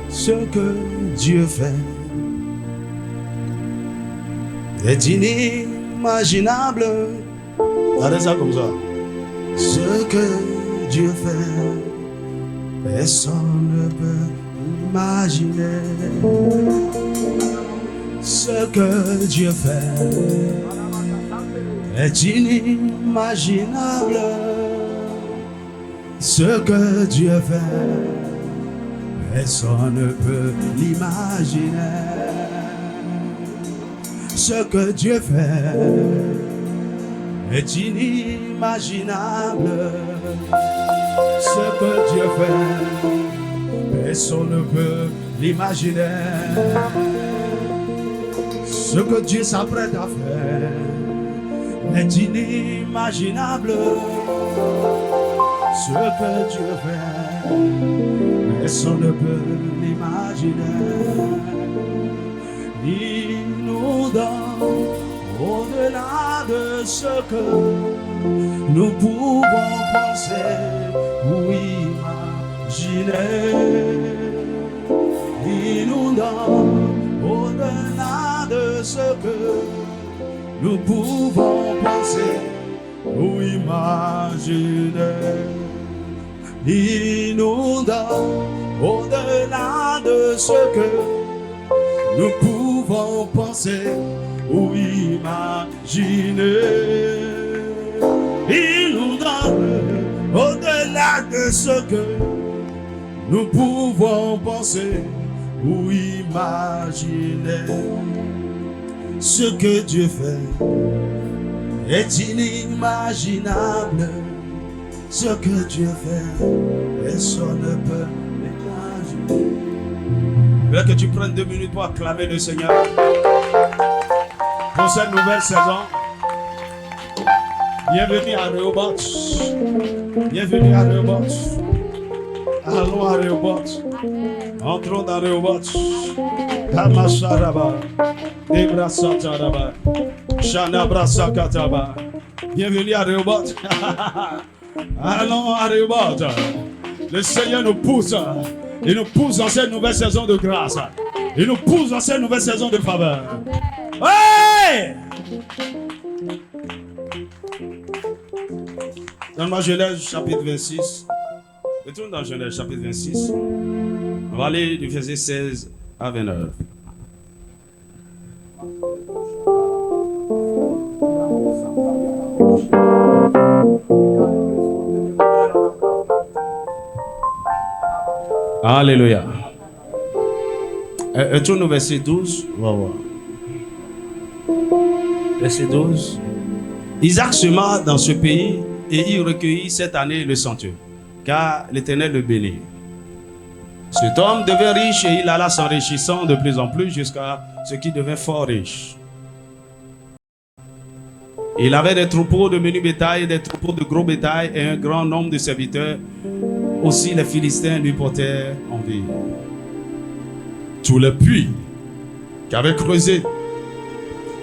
Ce que Dieu fait est inimaginable. Regardez ça comme ça. Ce que Dieu fait, personne ne peut imaginer. Ce que Dieu fait est inimaginable. Ce que Dieu fait, personne ne peut l'imaginer. Ce que Dieu fait est inimaginable. Ce que Dieu fait, personne ne peut l'imaginer. Ce que Dieu s'apprête à faire est inimaginable. Ce que Dieu fait, personne ne peut l'imaginer. Il nous donne au-delà de ce que nous pouvons penser ou imaginer. Il nous donne au-delà de ce que nous pouvons penser ou imaginer. Il nous donne au-delà de ce que nous pouvons penser ou imaginer. Il nous donne au-delà de ce que nous pouvons penser ou imaginer. Ce que Dieu fait est inimaginable. Ce que Dieu fait, personne ne peut l'imaginer. Je veux que tu prennes 2 minutes pour acclamer le Seigneur pour cette nouvelle saison. Bienvenue à Rehoboth. Bienvenue à Rehoboth. Allons à Rehoboth. Entrons dans Rehoboth. Tamasharaba. Debrasataraba. Shanabrasakataba. Bienvenue à Rehoboth. Allons à Rehoboth. Le Seigneur nous pousse. Il nous pousse dans cette nouvelle saison de grâce. Il nous pousse dans cette nouvelle saison de faveur. Hey! Donne-moi Genèse chapitre 26. Retourne dans Genèse chapitre 26. On va aller du verset 16 à 29. Alléluia. Retourne au verset 12. On va voir. Verset 12. Isaac sema dans ce pays et il recueillit cette année le centurion, car l'Éternel le bénit. Cet homme devint riche et il alla s'enrichissant de plus en plus jusqu'à ce qu'il devint fort riche. Il avait des troupeaux de menu bétail, des troupeaux de gros bétail et un grand nombre de serviteurs. Aussi les Philistins lui portèrent envie. Tous les puits qu'avaient creusés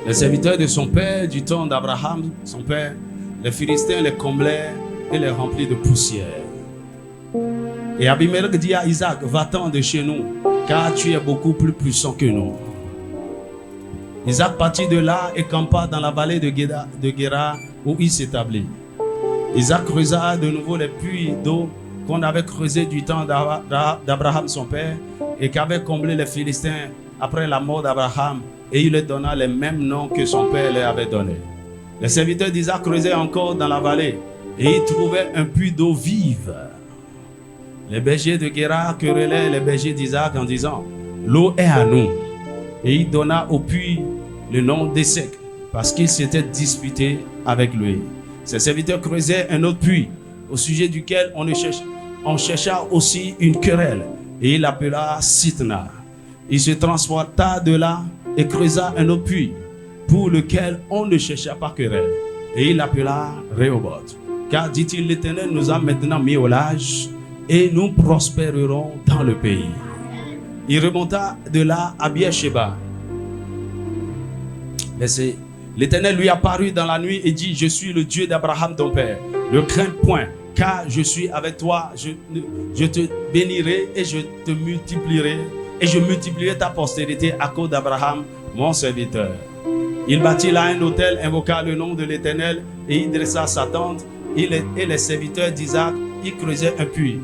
les serviteurs de son père du temps d'Abraham, son père, les Philistins les comblaient et les remplirent de poussière. Et Abimelech dit à Isaac, va-t'en de chez nous, car tu es beaucoup plus puissant que nous. Isaac partit de là et campa dans la vallée de Guérar où il s'établit. Isaac creusa de nouveau les puits d'eau qu'on avait creusés du temps d'Abraham son père et qu'avaient comblé les Philistins après la mort d'Abraham, et il leur donna les mêmes noms que son père leur avait donnés. Les serviteurs d'Isaac creusaient encore dans la vallée et ils trouvaient un puits d'eau vive. Les bergers de Guérar querellaient les bergers d'Isaac en disant, l'eau est à nous. Et il donna au puits le nom d'Essek parce qu'il s'était disputé avec lui. Ses serviteurs creusaient un autre puits au sujet duquel on chercha aussi une querelle et il l'appela Sitna. Il se transporta de là et creusa un autre puits pour lequel on ne chercha pas querelle et il l'appela Rehoboth. Car dit-il, l'Éternel nous a maintenant mis au large et nous prospérerons dans le pays. Il remonta de là à Beersheba. L'Éternel lui apparut dans la nuit et dit, je suis le Dieu d'Abraham ton père. Ne crains point, car je suis avec toi, je te bénirai et je te multiplierai, et je multiplierai ta postérité à cause d'Abraham, mon serviteur. Il bâtit là un autel, invoqua le nom de l'Éternel, et il dressa sa tente, et les serviteurs d'Isaac, ils creusaient un puits.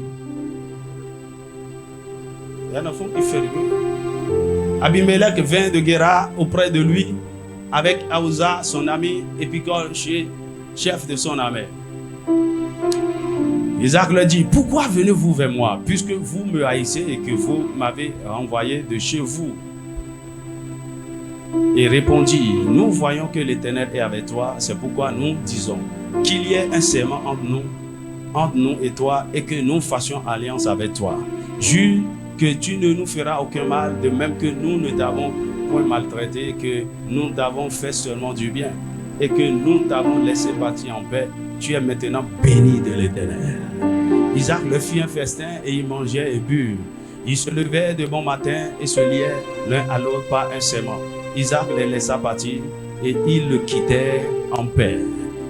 Il y a un enfant qui fait le bruit. Abimelech vint de Guéra auprès de lui, avec Aouza, son ami, et Picol, chef de son armée. Isaac leur dit, pourquoi venez-vous vers moi, puisque vous me haïssez et que vous m'avez renvoyé de chez vous? Et répondit, nous voyons que l'Éternel est avec toi, c'est pourquoi nous disons qu'il y ait un serment entre nous et toi, et que nous fassions alliance avec toi. Jure que tu ne nous feras aucun mal, de même que nous ne t'avons point maltraité, que nous t'avons fait seulement du bien, et que nous t'avons laissé partir en paix. Tu es maintenant béni de l'Éternel. Isaac leur fit un festin, et ils mangeaient et burent. Ils se levaient de bon matin et se liaient l'un à l'autre par un serment. Isaac les laissa partir, et ils le quittèrent en paix.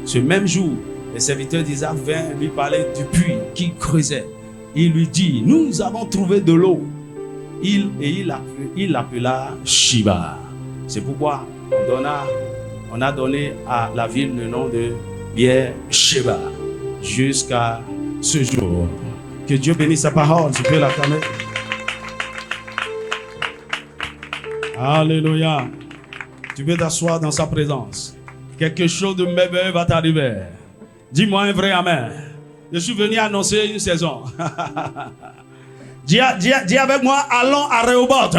Ce même jour, les serviteurs d'Isaac vinrent lui parler du puits qu'il creusait. Il lui dit, nous avons trouvé de l'eau. Il l'appela Shiba. C'est pourquoi on a donné à la ville le nom de Beer-Sheba jusqu'à ce jour. Que Dieu bénisse sa parole. Tu peux l'acclamer. Alléluia. Tu peux t'asseoir dans sa présence. Quelque chose de merveilleux va t'arriver. Dis-moi un vrai amen. Je suis venu annoncer une saison. Dis avec moi, allons à Rehoboth.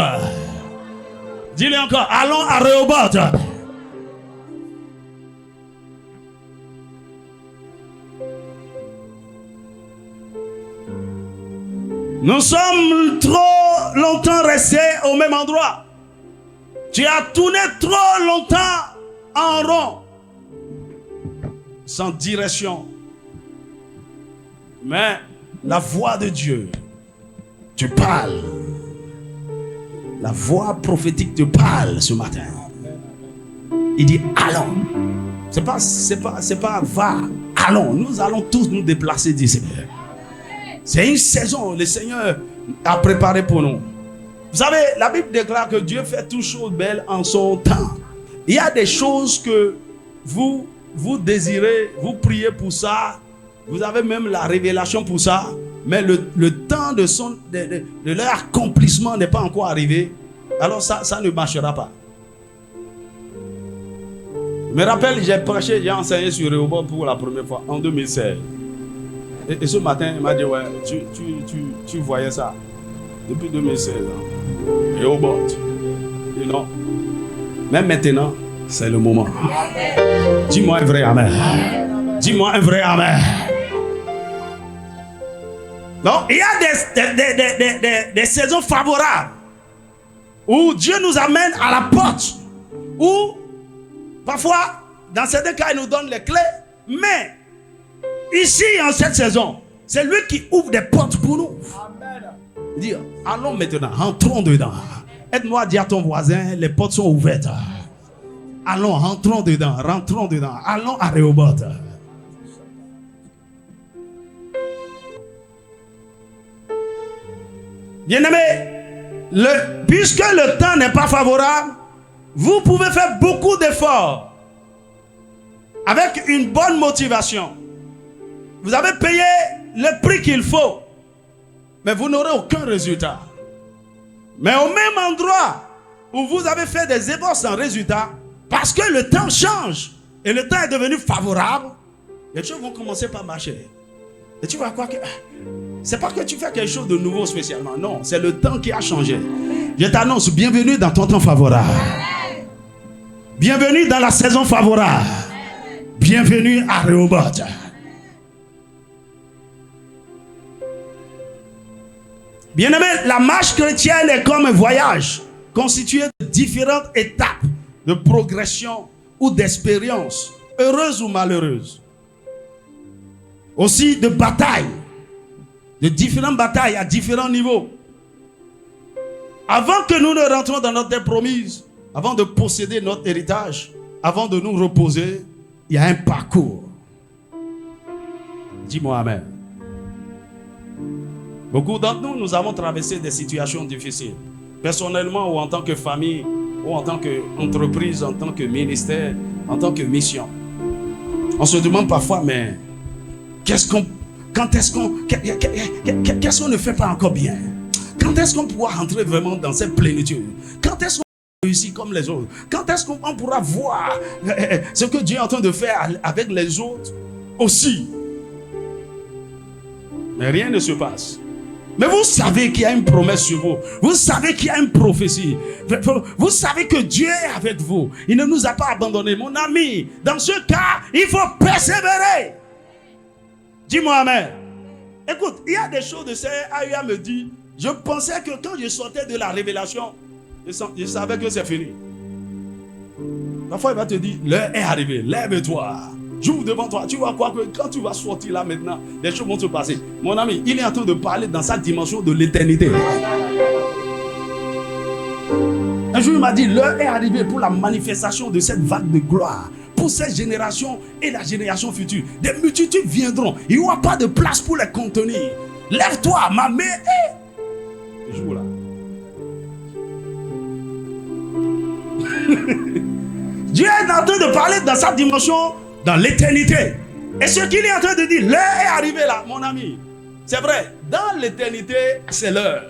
Dis-le encore, allons à Rehoboth. Nous sommes trop longtemps restés au même endroit. Tu as tourné trop longtemps en rond, sans direction. Mais la voix de Dieu te parle. La voix prophétique te parle ce matin. Il dit allons. C'est pas va. Allons. Nous allons tous nous déplacer d'ici. C'est une saison. Le Seigneur a préparé pour nous. Vous savez, la Bible déclare que Dieu fait toutes choses belles en son temps. Il y a des choses que vous désirez, vous priez pour ça. Vous avez même la révélation pour ça. Mais le temps de leur accomplissement n'est pas encore arrivé. Alors ça ne marchera pas. Je me rappelle, j'ai enseigné sur Rehoboth pour la première fois en 2016. Et ce matin, il m'a dit, ouais, tu voyais ça depuis 2016. Rehoboth. Et non. Même maintenant, c'est le moment. Dis-moi un vrai amen. Dis-moi un vrai amen. Donc, il y a des saisons favorables où Dieu nous amène à la porte. Où, parfois, dans certains cas, il nous donne les clés. Mais, ici, en cette saison, c'est lui qui ouvre des portes pour nous. Il dit, allons maintenant, entrons dedans. Aide-moi à dire à ton voisin, les portes sont ouvertes. Allons, rentrons dedans. Allons à Rehoboth. Bien-aimé, puisque le temps n'est pas favorable, vous pouvez faire beaucoup d'efforts avec une bonne motivation. Vous avez payé le prix qu'il faut, mais vous n'aurez aucun résultat. Mais au même endroit où vous avez fait des efforts sans résultat, parce que le temps change et le temps est devenu favorable, les choses vont commencer par marcher. Et tu vas croire que c'est pas que tu fais quelque chose de nouveau spécialement. Non, c'est le temps qui a changé. Je t'annonce, bienvenue dans ton temps favorable. Bienvenue dans la saison favorable. Bienvenue à Rehoboth. Bien-aimé, la marche chrétienne est comme un voyage constitué de différentes étapes de progression ou d'expérience, heureuses ou malheureuses. Aussi de batailles, de différentes batailles à différents niveaux. Avant que nous ne rentrions dans notre terre promise, avant de posséder notre héritage, avant de nous reposer, il y a un parcours. Dis-moi amen. Beaucoup d'entre nous, nous avons traversé des situations difficiles. Personnellement ou en tant que famille, ou en tant qu'entreprise, en tant que ministère, en tant que mission. On se demande parfois, mais qu'est-ce qu'on ne fait pas encore bien? Quand est-ce qu'on pourra rentrer vraiment dans cette plénitude? Quand est-ce qu'on réussit comme les autres? Quand est-ce qu'on pourra voir ce que Dieu est en train de faire avec les autres aussi? Mais rien ne se passe. Mais vous savez qu'il y a une promesse sur vous. Vous savez qu'il y a une prophétie. Vous savez que Dieu est avec vous. Il ne nous a pas abandonnés. Mon ami, dans ce cas, il faut persévérer. Dis-moi amen. Écoute, il y a des choses de Seigneur Aya me dit. Je pensais que quand je sortais de la révélation, je savais que c'est fini. Parfois il va te dire, l'heure est arrivée, lève-toi. J'ouvre devant toi, tu vois quoi que quand tu vas sortir là maintenant, les choses vont se passer. Mon ami, il est en train de parler dans sa dimension de l'éternité. Un jour il m'a dit, l'heure est arrivée pour la manifestation de cette vague de gloire. Pour cette génération et la génération future. Des multitudes viendront. Il n'y aura pas de place pour les contenir. Lève-toi, ma main est... Joue là. Dieu est en train de parler dans sa dimension, dans l'éternité. Et ce qu'il est en train de dire, l'heure est arrivée là, mon ami. C'est vrai, dans l'éternité, c'est l'heure.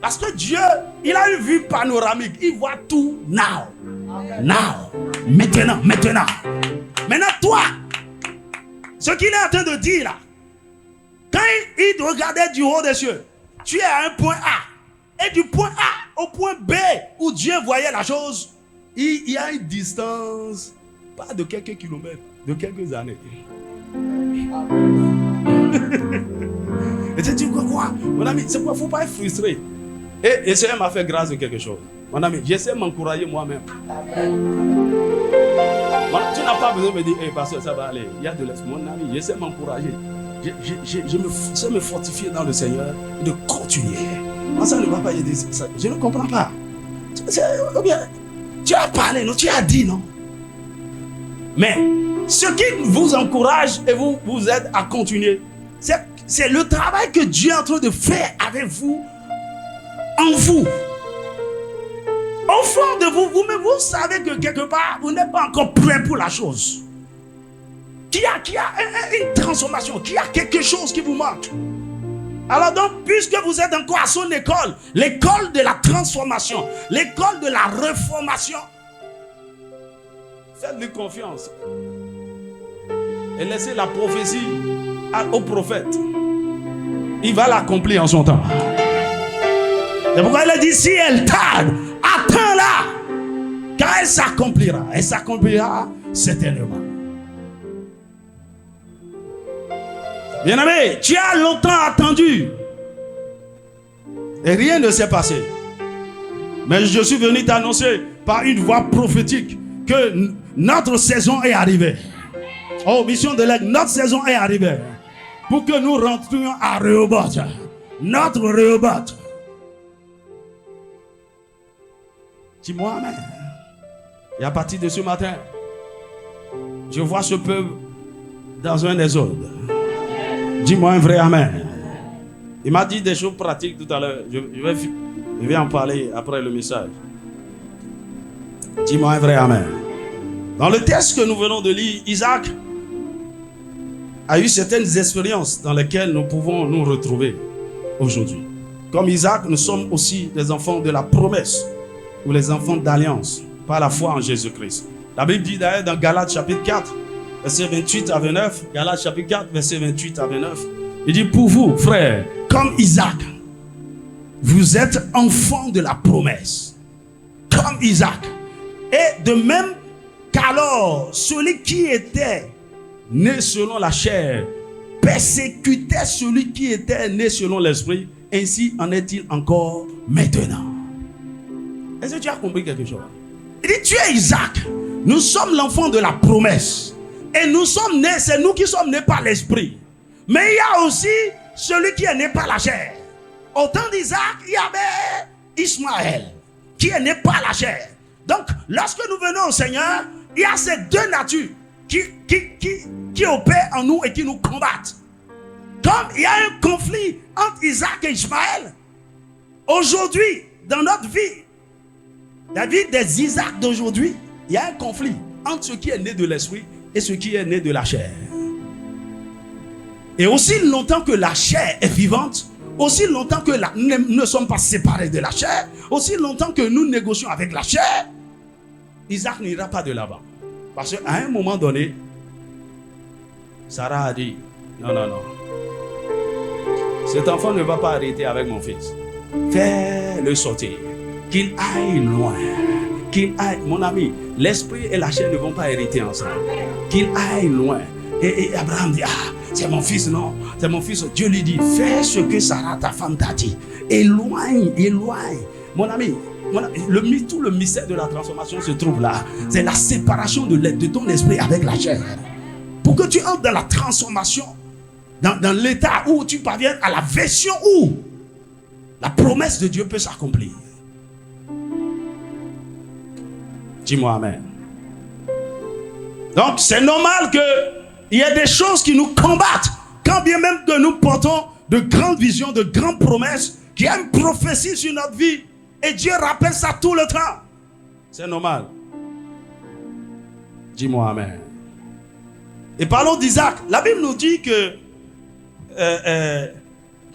Parce que Dieu, il a une vue panoramique. Il voit tout now. Now. Maintenant. Maintenant, toi, ce qu'il est en train de dire là, quand il regardait du haut des cieux, tu es à un point A. Et du point A au point B, où Dieu voyait la chose, il y a une distance, pas de quelques kilomètres, de quelques années. Et tu dis quoi? Mon ami, c'est quoi? Il ne faut pas être frustré. Et le Seigneur m'a fait grâce de quelque chose. Mon ami, j'essaie de m'encourager moi-même. Tu n'as pas besoin de me dire, hey, pasteur, ça va aller. Il y a de l'espoir. Mon ami, j'essaie de m'encourager. Je sais me fortifier dans le Seigneur et de continuer. Moi, ça ne va pas aider. Je ne comprends pas. Tu as parlé, non? Tu as dit, non? Mais ce qui vous encourage et vous aide à continuer, c'est le travail que Dieu est en train de faire avec vous, en vous. Au fond de vous, vous-même, vous savez que quelque part, vous n'êtes pas encore prêt pour la chose. Qu'il y a une transformation, qu'il y a quelque chose qui vous manque. Alors donc, puisque vous êtes encore à son école, l'école de la transformation, l'école de la reformation, faites-lui confiance. Et laissez la prophétie au prophète. Il va l'accomplir en son temps. C'est pourquoi il a dit, si elle tarde, attends-la, car elle s'accomplira. Elle s'accomplira certainement. Bien-aimé, tu as longtemps attendu. Et rien ne s'est passé. Mais je suis venu t'annoncer par une voix prophétique que notre saison est arrivée. Oh, mission de l'aigle, notre saison est arrivée. Pour que nous rentrions à Rehoboth. Notre Rehoboth. Dis-moi amen. Et à partir de ce matin, je vois ce peuple dans un désordre. Dis-moi un vrai amen. Il m'a dit des choses pratiques tout à l'heure. Je vais en parler après le message. Dis-moi un vrai amen. Dans le texte que nous venons de lire, Isaac a eu certaines expériences dans lesquelles nous pouvons nous retrouver aujourd'hui. Comme Isaac, nous sommes aussi des enfants de la promesse ou les enfants d'alliance par la foi en Jésus-Christ. La Bible dit d'ailleurs dans Galates chapitre 4, verset 28 à 29, Galates chapitre 4, verset 28 à 29, il dit, pour vous, frères, comme Isaac, vous êtes enfants de la promesse. Comme Isaac. Et de même qu'alors, celui qui était né selon la chair persécutait celui qui était né selon l'esprit, ainsi en est-il encore maintenant. Est-ce que tu as compris quelque chose? Il dit, tu es Isaac. Nous sommes l'enfant de la promesse. Et nous sommes nés, c'est nous qui sommes nés par l'esprit. Mais il y a aussi celui qui est né par la chair. Au temps d'Isaac, il y avait Ismaël, qui est né par la chair. Donc, lorsque nous venons au Seigneur, il y a ces deux natures qui opèrent en nous et qui nous combattent. Comme il y a un conflit entre Isaac et Ishmaël, aujourd'hui, dans notre vie, la vie des Isaac d'aujourd'hui, il y a un conflit entre ce qui est né de l'esprit et ce qui est né de la chair. Et aussi longtemps que la chair est vivante, aussi longtemps que nous ne sommes pas séparés de la chair, aussi longtemps que nous négocions avec la chair, Isaac n'ira pas de l'avant. Parce qu'à un moment donné, Sarah a dit, non, non, non. Cet enfant ne va pas arrêter avec mon fils. Fais-le sortir. Qu'il aille loin. Qu'il aille, mon ami, l'esprit et la chair ne vont pas hériter ensemble. Qu'il aille loin. Et Abraham dit, ah, c'est mon fils, non, c'est mon fils. Dieu lui dit, fais ce que Sarah, ta femme, t'a dit. Éloigne, éloigne. Mon ami, tout le mystère de la transformation se trouve là. C'est la séparation de ton esprit avec la chair. Pour que tu entres dans la transformation, dans l'état où tu parviens à la version où la promesse de Dieu peut s'accomplir. Dis-moi amen. Donc c'est normal qu'il y ait des choses qui nous combattent. Quand bien même que nous portons de grandes visions, de grandes promesses, qu'il y a une prophétie sur notre vie, et Dieu rappelle ça tout le temps. C'est normal. Dis-moi amen. Et parlons d'Isaac. La Bible nous dit que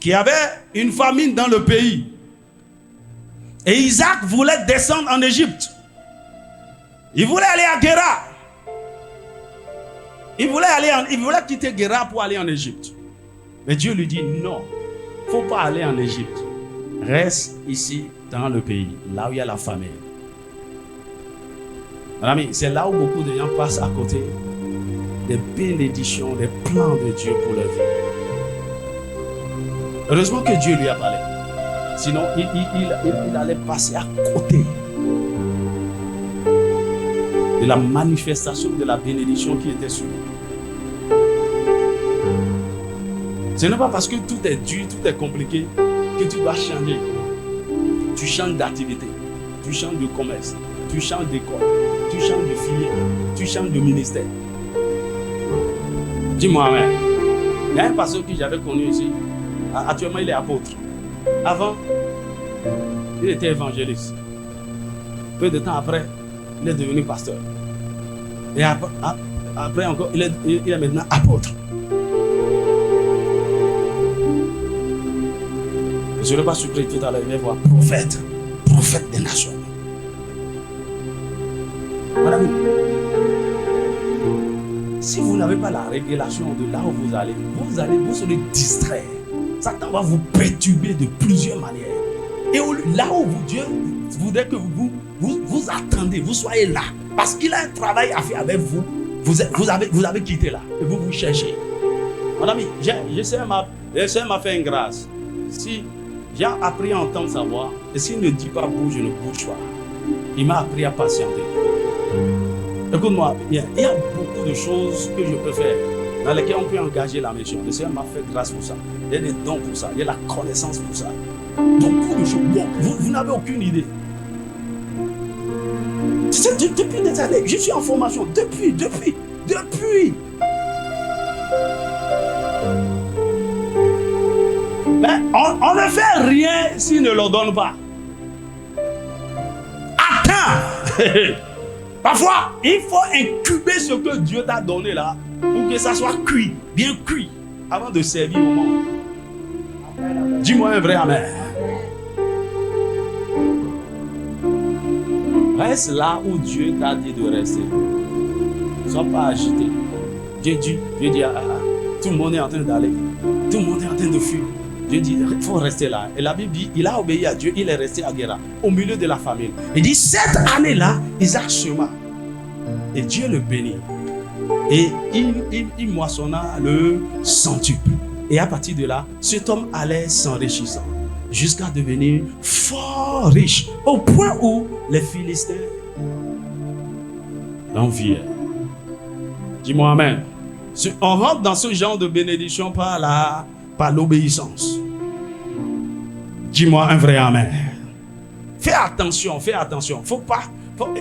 qu'il y avait une famine dans le pays. Et Isaac voulait descendre en Égypte. Il voulait aller à Guéra. Il voulait quitter Guéra pour aller en Égypte. Mais Dieu lui dit non, il ne faut pas aller en Égypte. Reste ici dans le pays, là où il y a la famine. Mon ami, c'est là où beaucoup de gens passent à côté des bénédictions, des plans de Dieu pour leur vie. Heureusement que Dieu lui a parlé. Sinon, il allait passer à côté de la manifestation de la bénédiction qui était sur lui. Ce n'est pas parce que tout est dur, tout est compliqué que tu dois changer. Tu changes d'activité, tu changes de commerce, tu changes d'école, tu changes de filière, tu changes de ministère. Dis-moi amen. Il y a un pasteur que j'avais connu ici. Actuellement, il est apôtre. Avant, il était évangéliste. Peu de temps après, il est devenu pasteur. Et après encore, il est maintenant apôtre. Je ne l'ai pas surpris tout à l'heure, il va voir prophète des nations. Madame, si vous n'avez pas la révélation de là où vous serez distrait. Satan va vous perturber de plusieurs manières. Et là où Dieu voudrait que vous attendez, vous soyez là. Parce qu'il a un travail à faire avec vous. Vous avez quitté là. Et vous cherchez. Mon ami, le Seigneur m'a fait une grâce. Si j'ai appris à entendre sa voix, et s'il ne dit pas bouge, je ne bouge pas. Il m'a appris à patienter. Écoute-moi bien, il y a beaucoup de choses que je peux faire dans lesquelles on peut engager la mission. Le Seigneur m'a fait grâce pour ça. Il y a des dons pour ça. Il y a la connaissance pour ça. Beaucoup de choses. Bon, vous n'avez aucune idée. Depuis des années, je suis en formation. Depuis. Mais on ne fait rien s'il ne leur donne pas. Attends. Parfois, il faut incuber ce que Dieu t'a donné là pour que ça soit cuit, bien cuit, avant de servir au monde. Dis-moi un vrai amen. Reste là où Dieu t'a dit de rester. Ne sois pas agité. Dieu dit, tout le monde est en train d'aller. Tout le monde est en train de fuir. Dieu dit, il faut rester là. Et la Bible dit, il a obéi à Dieu, il est resté à Guéra, au milieu de la famine. Il dit, cette année-là, Isaac sema. Et Dieu le bénit. Et il moissonna le centuple. Et à partir de là, cet homme allait s'enrichissant jusqu'à devenir fort riche, au point où les Philistins l'enviaient. Dis-moi amen. On rentre dans ce genre de bénédiction par l'obéissance. Dis-moi un vrai amen. Fais attention.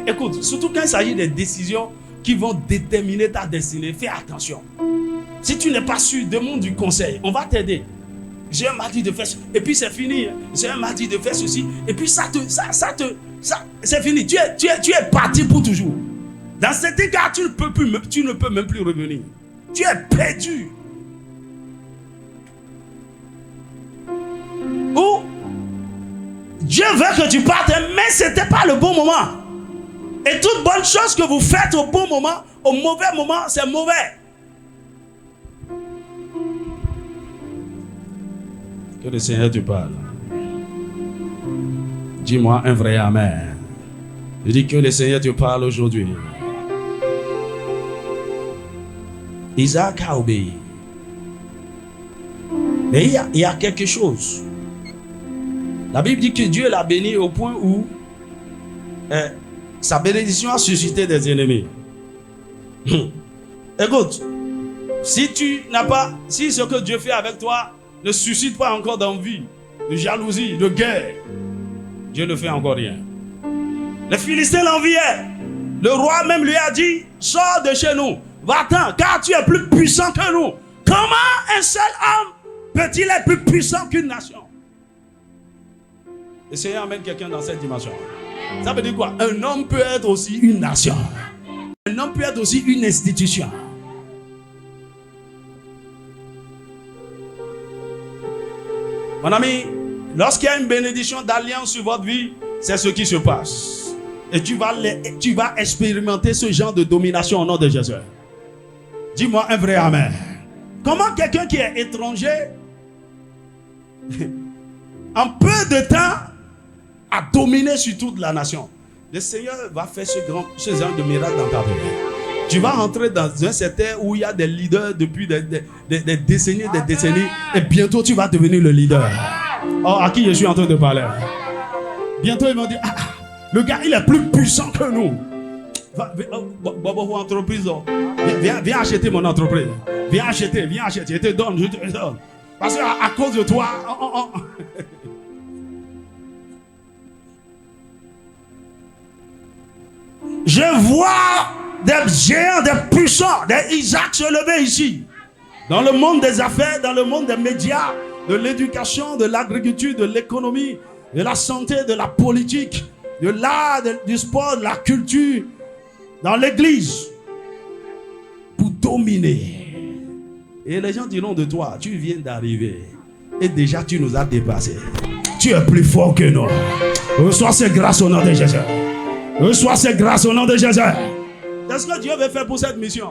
Écoute, surtout quand il s'agit des décisions qui vont déterminer ta destinée, fais attention. Si tu n'es pas sûr, demande du conseil. On va t'aider. J'ai un mardi de faire ceci. Et puis c'est fini. J'ai un mardi de faire ceci. Et puis ça, c'est fini. Tu es parti pour toujours. Dans cet égard, tu ne peux même plus revenir. Tu es perdu. Ou Dieu veut que tu partes, mais ce n'était pas le bon moment. Et toute bonne chose que vous faites au bon moment, au mauvais moment, c'est mauvais. Que le Seigneur te parle. Dis-moi un vrai amen. Je dis que le Seigneur te parle aujourd'hui. Isaac a obéi. Mais il y a quelque chose. La Bible dit que Dieu l'a béni au point où sa bénédiction a suscité des ennemis. Écoute, si ce que Dieu fait avec toi ne suscite pas encore d'envie, de jalousie, de guerre, Dieu ne fait encore rien. Les Philistins l'enviaient. Le roi même lui a dit, sors de chez nous, va-t'en, car tu es plus puissant que nous. Comment un seul homme peut-il être plus puissant qu'une nation? Le Seigneur amène quelqu'un dans cette dimension. Ça veut dire quoi? Un homme peut être aussi une nation. Un homme peut être aussi une institution. Mon ami, lorsqu'il y a une bénédiction d'alliance sur votre vie, c'est ce qui se passe. Et tu vas expérimenter ce genre de domination au nom de Jésus. Dis-moi un vrai amen. Comment quelqu'un qui est étranger, en peu de temps, a dominé sur toute la nation? Le Seigneur va faire ce genre de miracle dans ta vie. Tu vas rentrer dans un secteur où il y a des leaders depuis des décennies, et bientôt tu vas devenir le leader. Oh, à qui je suis en train de parler? Bientôt ils vont dire, le gars il est plus puissant que nous. Entreprise, viens acheter mon entreprise. Viens acheter, je te donne. Parce qu'à cause de toi, je vois des géants, des puissants, des Isaac se lever ici. Dans le monde des affaires, dans le monde des médias, de l'éducation, de l'agriculture, de l'économie, de la santé, de la politique, de l'art, du sport, de la culture, dans l'église, pour dominer. Et les gens diront de toi, tu viens d'arriver et déjà tu nous as dépassés. Tu es plus fort que nous. Reçois ces grâces au nom de Jésus. Reçois ces grâces au nom de Jésus. C'est ce que Dieu veut faire pour cette mission.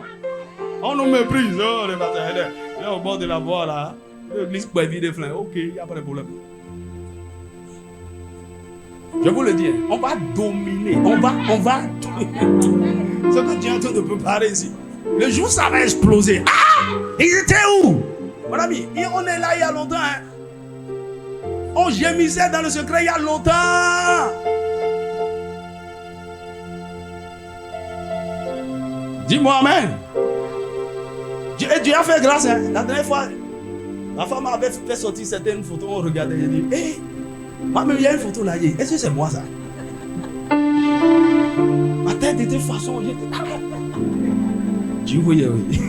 On nous méprise. Oh, les batailles, là, au bord de la voie, là. L'église peut vider flingue. Ok, il n'y a pas de problème. Je vous le dis, on va dominer. On va. Ce que Dieu est en train de préparer ici. Le jour, ça va exploser. Ah! Ils étaient où? Mon ami, on est là il y a longtemps. Hein? On gémissait dans le secret il y a longtemps. Dis-moi amen. Dieu a fait grâce. Hein? La dernière fois, ma femme avait fait sortir certaines photos. On regardait et dit, hé, il y a une photo là. Est-ce que c'est moi ça? Ma tête était façon. Tu voyais, oui.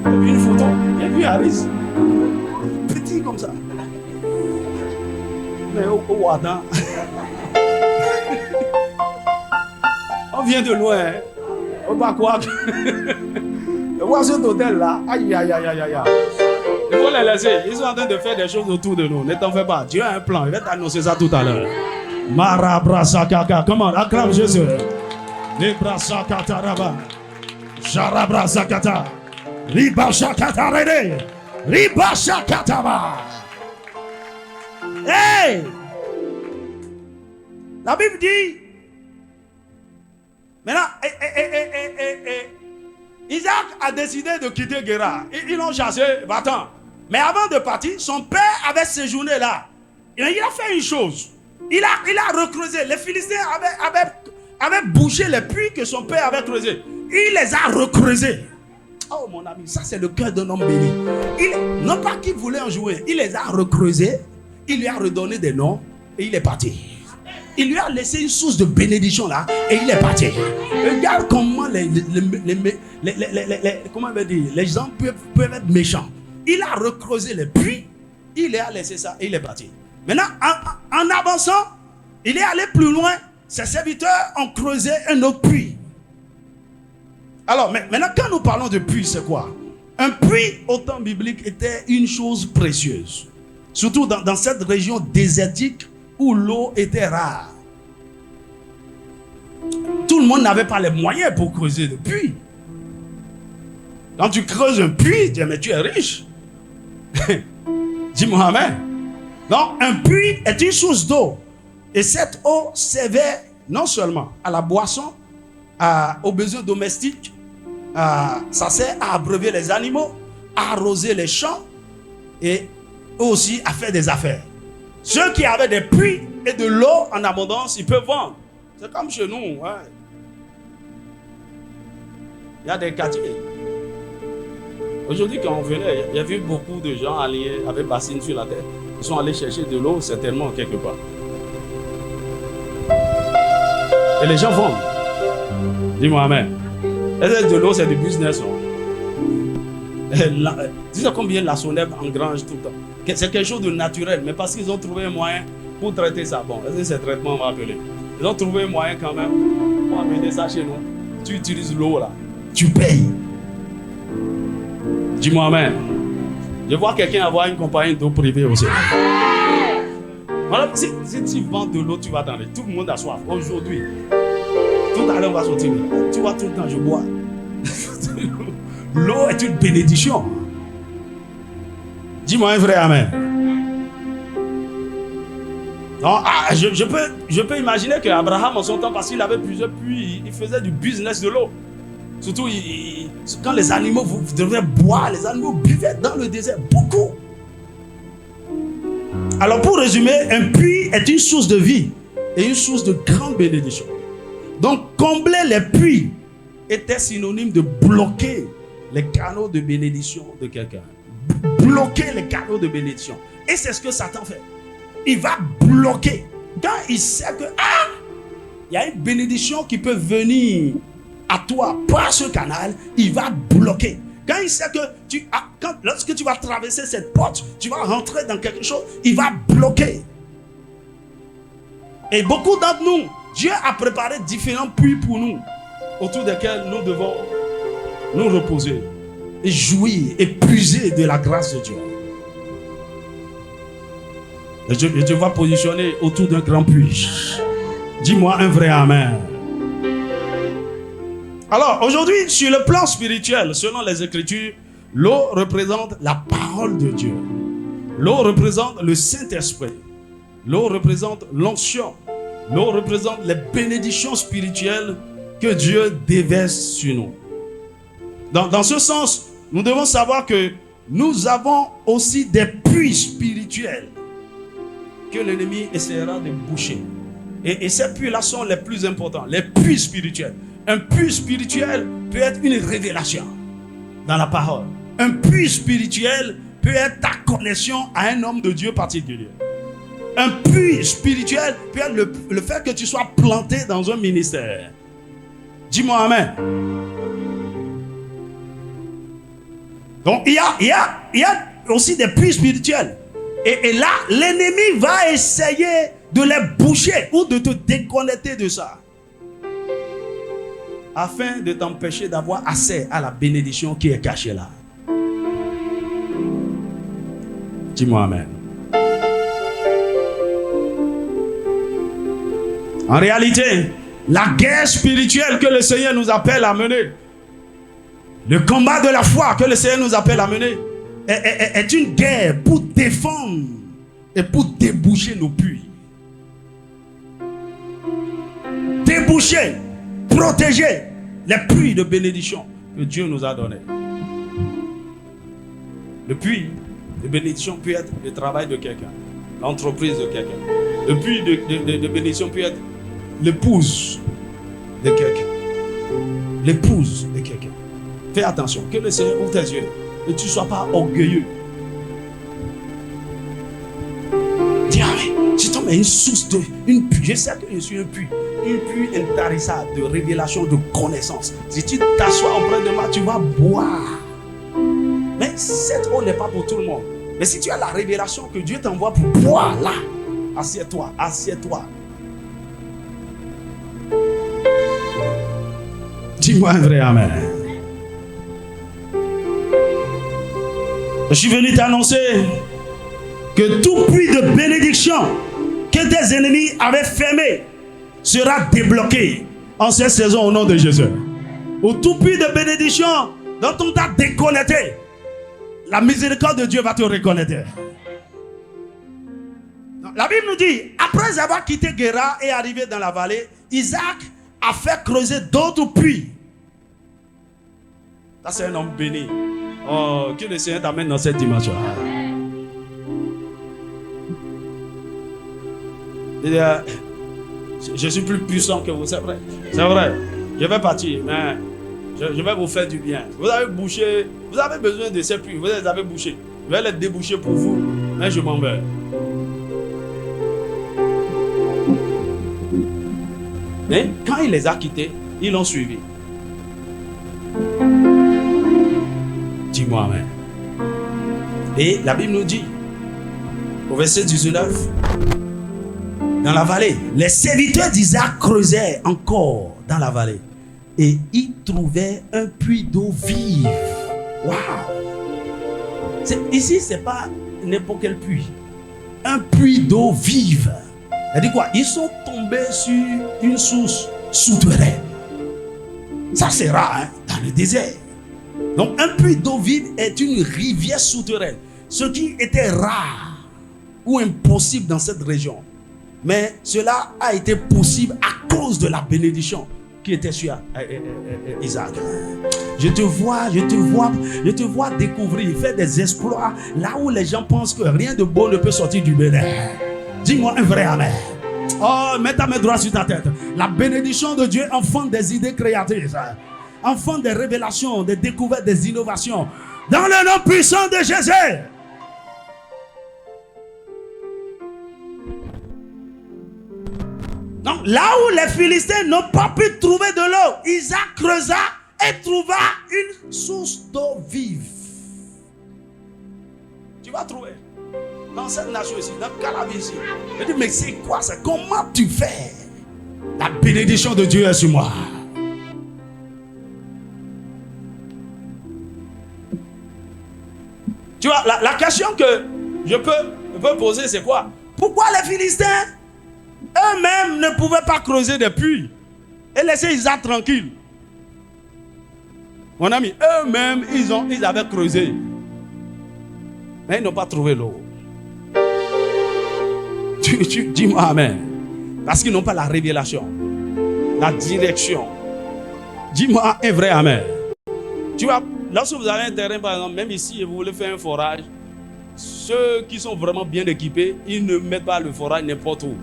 J'ai vu une photo. J'ai vu Harris. Petit comme ça. Mais au Adam. On vient de loin. Hein. On va quoi? Je vois cet hôtel là. Aïe, aïe, aïe, aïe, aïe. Il faut les laisser. Ils sont en train de faire des choses autour de nous. Ne t'en fais pas. Dieu a un plan. Il va t'annoncer ça tout à l'heure. Marabrasakaka. Comment? Acclame Jésus. Librasakataraba. Jarabrasakata. Libashakatarede. Libashakataba. Hey! La Bible dit. Maintenant, Isaac a décidé de quitter Guéra. Ils l'ont chassé, va-t'en. Mais avant de partir, son père avait séjourné là. Il a fait une chose. Il a recreusé. Les Philistins avaient bouché les puits que son père avait creusés. Il les a recreusés. Oh mon ami, ça c'est le cœur d'un homme béni. Non pas qu'il voulait en jouer. Il les a recreusés. Il lui a redonné des noms. Et il est parti. il lui a laissé une source de bénédiction là et il est parti. Regarde comment comment on va dire, les gens peuvent être méchants. Il a recreusé les puits, il a laissé ça et il est parti. Maintenant, en avançant, il est allé plus loin. Ses serviteurs ont creusé un autre puits. Alors, maintenant, quand nous parlons de puits, c'est quoi? Un puits au temps biblique était une chose précieuse. Surtout dans cette région désertique où l'eau était rare. Tout le monde n'avait pas les moyens pour creuser le puits. Quand tu creuses un puits, mais tu es riche. Dis-moi amen. Donc, un puits est une source d'eau. Et cette eau servait non seulement à la boisson, aux besoins domestiques, ça sert à abreuver les animaux, à arroser les champs et aussi à faire des affaires. Ceux qui avaient des puits et de l'eau en abondance, ils peuvent vendre. C'est comme chez nous. Ouais. Il y a des quartiers. Aujourd'hui, quand on venait, il y avait beaucoup de gens alliés avec bassines sur la tête. Ils sont allés chercher de l'eau, certainement, quelque part. Et les gens vendent. Dis-moi amen. Et de l'eau, c'est du business. Tu sais combien la Soneb engrange tout le temps? C'est quelque chose de naturel, mais parce qu'ils ont trouvé un moyen pour traiter ça. Bon, c'est traitement, on va appeler. Ils ont trouvé un moyen quand même pour amener ça chez nous. Tu utilises l'eau là, tu payes. Dis-moi amen. Je vois quelqu'un avoir une compagnie d'eau privée aussi. Voilà, si tu vends de l'eau, tu vas attendre. Tout le monde a soif. Aujourd'hui, tout à l'heure, on va sortir. Tu vois, tout le temps, je bois. L'eau est une bénédiction. Dis-moi un vrai amen. Non, je peux imaginer qu'Abraham, en son temps, parce qu'il avait plusieurs puits, il faisait du business de l'eau. Surtout, quand les animaux devaient boire, les animaux buvaient dans le désert beaucoup. Alors, pour résumer, un puits est une source de vie et une source de grande bénédiction. Donc, combler les puits était synonyme de bloquer les canaux de bénédiction de quelqu'un. Bloquer les canaux de bénédiction. Et c'est ce que Satan fait. Il va bloquer. Quand il sait que il y a une bénédiction qui peut venir à toi par ce canal, il va bloquer. Quand il sait que lorsque tu vas traverser cette porte, tu vas rentrer dans quelque chose, il va bloquer. Et beaucoup d'entre nous, Dieu a préparé différents puits pour nous, autour desquels nous devons nous reposer et jouir et puiser de la grâce de Dieu. Et Dieu va positionner autour d'un grand puits. Dis-moi un vrai amen. Alors, aujourd'hui, sur le plan spirituel, selon les Écritures, l'eau représente la parole de Dieu. L'eau représente le Saint-Esprit. L'eau représente l'onction. L'eau représente les bénédictions spirituelles que Dieu déverse sur nous. Dans ce sens, nous devons savoir que nous avons aussi des puits spirituels que l'ennemi essaiera de boucher. Et ces puits-là sont les plus importants, les puits spirituels. Un puits spirituel peut être une révélation dans la parole. Un puits spirituel peut être ta connexion à un homme de Dieu particulier. Un puits spirituel peut être le fait que tu sois planté dans un ministère. Dis-moi amen. Donc il y a aussi des puits spirituels. Et là, l'ennemi va essayer de les boucher ou de te déconnecter de ça, afin de t'empêcher d'avoir accès à la bénédiction qui est cachée là. Dis-moi amen. En réalité, la guerre spirituelle que le Seigneur nous appelle à mener, le combat de la foi que le Seigneur nous appelle à mener, est une guerre pour défendre et pour déboucher nos puits. Déboucher, protéger les puits de bénédiction que Dieu nous a donnés. Le puits de bénédiction peut être le travail de quelqu'un, l'entreprise de quelqu'un. Le puits de bénédiction peut être l'épouse de quelqu'un. L'épouse de quelqu'un. Fais attention, que le Seigneur ouvre tes yeux et tu ne sois pas orgueilleux. Dis amen. Si ton est une source de... je sais que je suis un puits. Une puits intarissable de révélation, de connaissance. Si tu t'assois auprès de moi, tu vas boire. Mais cette eau n'est pas pour tout le monde. Mais si tu as la révélation que Dieu t'envoie pour boire là, assieds-toi, assieds-toi. Dis-moi un vrai amen. Je suis venu t'annoncer que tout puits de bénédiction que tes ennemis avaient fermé sera débloqué en cette saison au nom de Jésus. Au tout puits de bénédiction dont on t'a déconnecté, la miséricorde de Dieu va te reconnaître. La Bible nous dit, après avoir quitté Guéra et arrivé dans la vallée, Isaac a fait creuser d'autres puits. Ça, c'est un homme béni. Oh, que le Seigneur t'amène dans cette dimension. Je suis plus puissant que vous, c'est vrai. C'est vrai. Je vais partir, mais je vais vous faire du bien. Vous avez bouché, vous avez besoin de ces puits, vous les avez bouchés. Je vais les déboucher pour vous, mais je m'en vais. Mais quand il les a quittés, ils l'ont suivi. Dis-moi amen. Et la Bible nous dit, au verset 19, dans la vallée, les serviteurs d'Isaac creusaient encore dans la vallée et ils trouvaient un puits d'eau vive. Waouh! Ici, ce n'est pas n'importe quel puits. Un puits d'eau vive. C'est-à-dire quoi? Ils sont tombés sur une source souterraine. Ça, c'est rare hein, dans le désert. Donc, un puits d'eau vive est une rivière souterraine. Ce qui était rare ou impossible dans cette région. Mais cela a été possible à cause de la bénédiction qui était sur Isaac. Je te vois découvrir, faire des exploits là où les gens pensent que rien de bon ne peut sortir du Bénin. Dis-moi un vrai amen. Oh, mets ta main droite sur ta tête. La bénédiction de Dieu enfante des idées créatrices, enfante des révélations, des découvertes, des innovations. Dans le nom puissant de Jésus. Donc, là où les Philistins n'ont pas pu trouver de l'eau, Isaac creusa et trouva une source d'eau vive. Tu vas trouver. Dans cette nation ici, dans Calabi ici. Je dis, mais c'est quoi ça? Comment tu fais? La bénédiction de Dieu est sur moi. Tu vois, la question que je peux poser, c'est quoi? Pourquoi les Philistins eux-mêmes ne pouvaient pas creuser des puits et laisser Isaac tranquille? Mon ami, eux-mêmes, ils avaient creusé. Mais ils n'ont pas trouvé l'eau. Dis-moi amen. Parce qu'ils n'ont pas la révélation, la direction. Dis-moi un vrai amen. Tu vois, lorsque vous avez un terrain, par exemple, même ici, et vous voulez faire un forage, ceux qui sont vraiment bien équipés, ils ne mettent pas le forage n'importe où.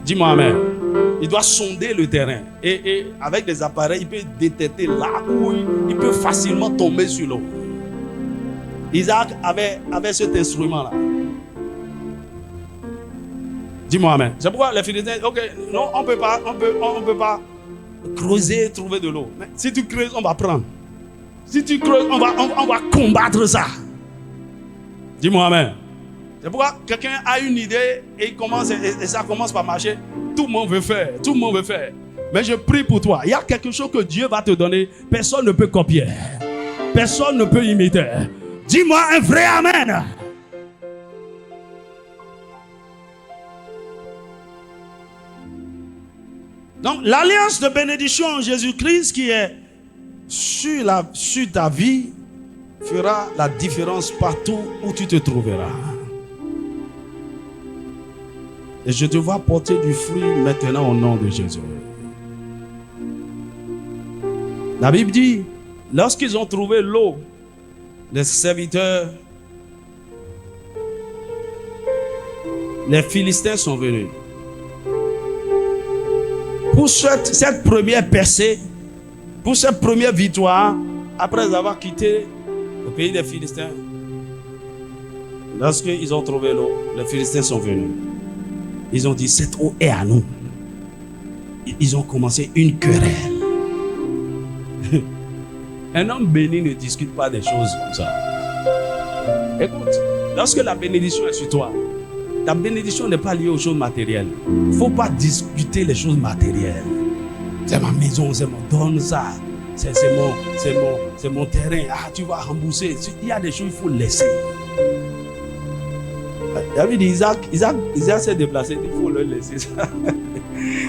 Dis-moi amen. Il doit sonder le terrain. Et avec des appareils, il peut détecter là où il peut facilement tomber sur l'eau. Isaac avait cet instrument-là. Dis-moi amen. C'est pourquoi les Philistins, ok, non, on peut pas creuser et trouver de l'eau. Mais si tu creuses, on va prendre. Si tu creuses, on va combattre ça. Dis-moi amen. C'est pourquoi quelqu'un a une idée et ça commence par marcher. Tout le monde veut faire, tout le monde veut faire. Mais je prie pour toi. Il y a quelque chose que Dieu va te donner. Personne ne peut copier. Personne ne peut imiter. Dis-moi un vrai amen. Donc l'alliance de bénédiction en Jésus-Christ qui est sur ta vie fera la différence partout où tu te trouveras. Et je te vois porter du fruit maintenant au nom de Jésus. La Bible dit, lorsqu'ils ont trouvé l'eau, les serviteurs, les Philistins sont venus. Pour cette première percée, pour cette première victoire, après avoir quitté le pays des Philistins, lorsqu'ils ont trouvé l'eau, les Philistins sont venus. Ils ont dit, cette eau est à nous. Ils ont commencé une querelle. Un homme béni ne discute pas des choses comme ça. Écoute, lorsque la bénédiction est sur toi, ta bénédiction n'est pas liée aux choses matérielles. Il ne faut pas discuter les choses matérielles. C'est ma maison, c'est mon donne ça. C'est mon terrain. Ah, tu vas rembourser. Il y a des choses qu'il faut laisser. David dit, Isaac s'est déplacé. Il faut le laisser ça.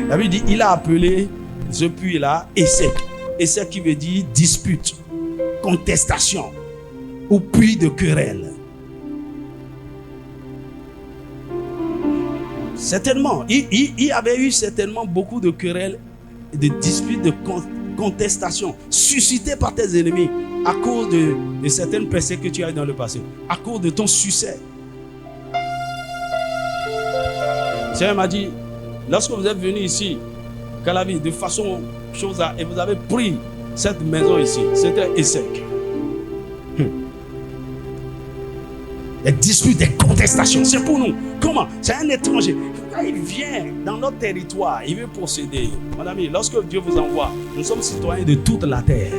David dit, il a appelé ce puits-là Essek. Essek qui veut dire dispute, contestation ou puits de querelle. Certainement, il y avait eu certainement beaucoup de querelles, de disputes, de contestations suscitées par tes ennemis à cause de certaines percées que tu as eues dans le passé, à cause de ton succès. Le Seigneur m'a dit, lorsque vous êtes venu ici, Calavi, de façon chose à, et vous avez pris cette maison ici, c'était Essek. Des disputes, des contestations, c'est pour nous. Comment? C'est un étranger. Quand il vient dans notre territoire, il veut posséder. Mon ami, lorsque Dieu vous envoie, nous sommes citoyens de toute la terre.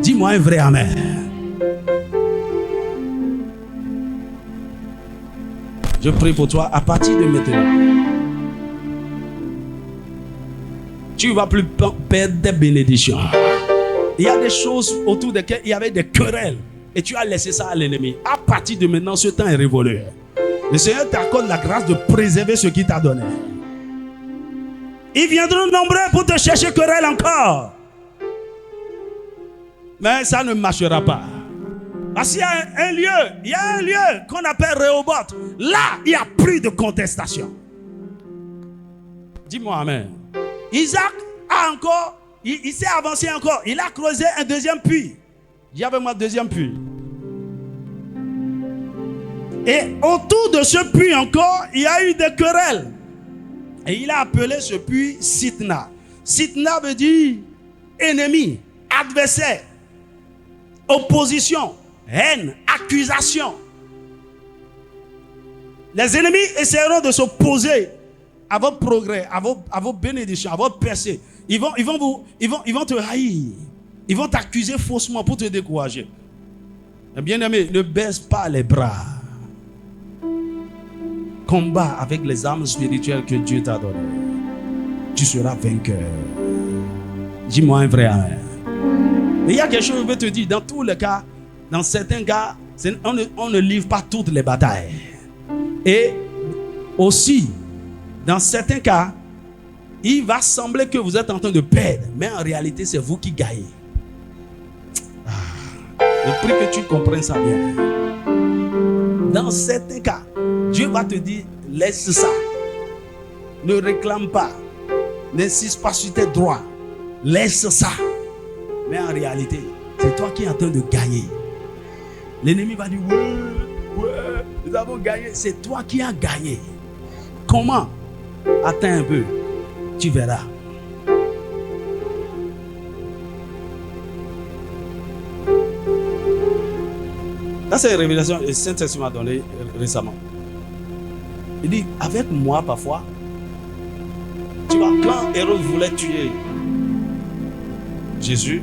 Dis-moi un vrai amen. Je prie pour toi à partir de maintenant. Tu ne vas plus perdre des bénédictions. Il y a des choses autour desquelles il y avait des querelles. Et tu as laissé ça à l'ennemi. À partir de maintenant, ce temps est révolu. Le Seigneur t'accorde la grâce de préserver ce qu'il t'a donné. Ils viendront nombreux pour te chercher querelle encore. Mais ça ne marchera pas. Parce qu'il y a un lieu qu'on appelle Rehoboth. Là, il n'y a plus de contestation. Dis-moi amen. Isaac a encore, il s'est avancé encore. Il a creusé un deuxième puits. Dis avec moi deuxième puits. Et autour de ce puits encore, il y a eu des querelles. Et il a appelé ce puits Sitna. Sitna veut dire ennemi, adversaire, opposition, haine, accusation. Les ennemis essaieront de s'opposer à votre progrès, à vos bénédictions, à votre percée. Ils vont te haïr. Ils vont t'accuser faussement pour te décourager. Bien-aimé, ne baisse pas les bras. Combat avec les armes spirituelles que Dieu t'a données. Tu seras vainqueur. Dis-moi un vrai amen. Mais il y a quelque chose que je veux te dire. Dans tous les cas, dans certains cas, on ne livre pas toutes les batailles. Et aussi, dans certains cas, il va sembler que vous êtes en train de perdre. Mais en réalité, c'est vous qui gagnez. Je prie que tu comprennes ça bien. Dans certains cas, Dieu va te dire, laisse ça. Ne réclame pas. N'insiste pas sur tes droits. Laisse ça. Mais en réalité, c'est toi qui es en train de gagner. L'ennemi va dire, ouais, nous avons gagné. C'est toi qui as gagné. Comment? Attends un peu. Tu verras. Là, c'est une révélation que le Saint-Esprit m'a donnée récemment. Il dit, avec moi parfois, tu vois, quand Hérode voulait tuer Jésus,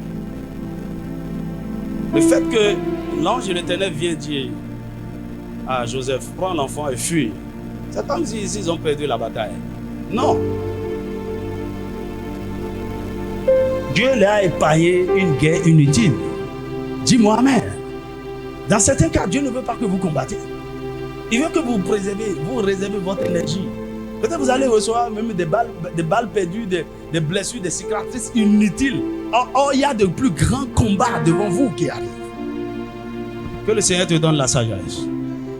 le fait que l'ange de l'Éternel vient dire à Joseph, prends l'enfant et fuis, c'est comme si ici ils ont perdu la bataille. Non. Dieu leur a épargné une guerre inutile. Dis-moi amen. Dans certains cas, Dieu ne veut pas que vous combattez. Il veut que vous réservez votre énergie. Peut-être vous allez recevoir même des balles perdues, des blessures, des cicatrices inutiles. Or, il y a de plus grands combats devant vous qui arrivent. Que le Seigneur te donne la sagesse.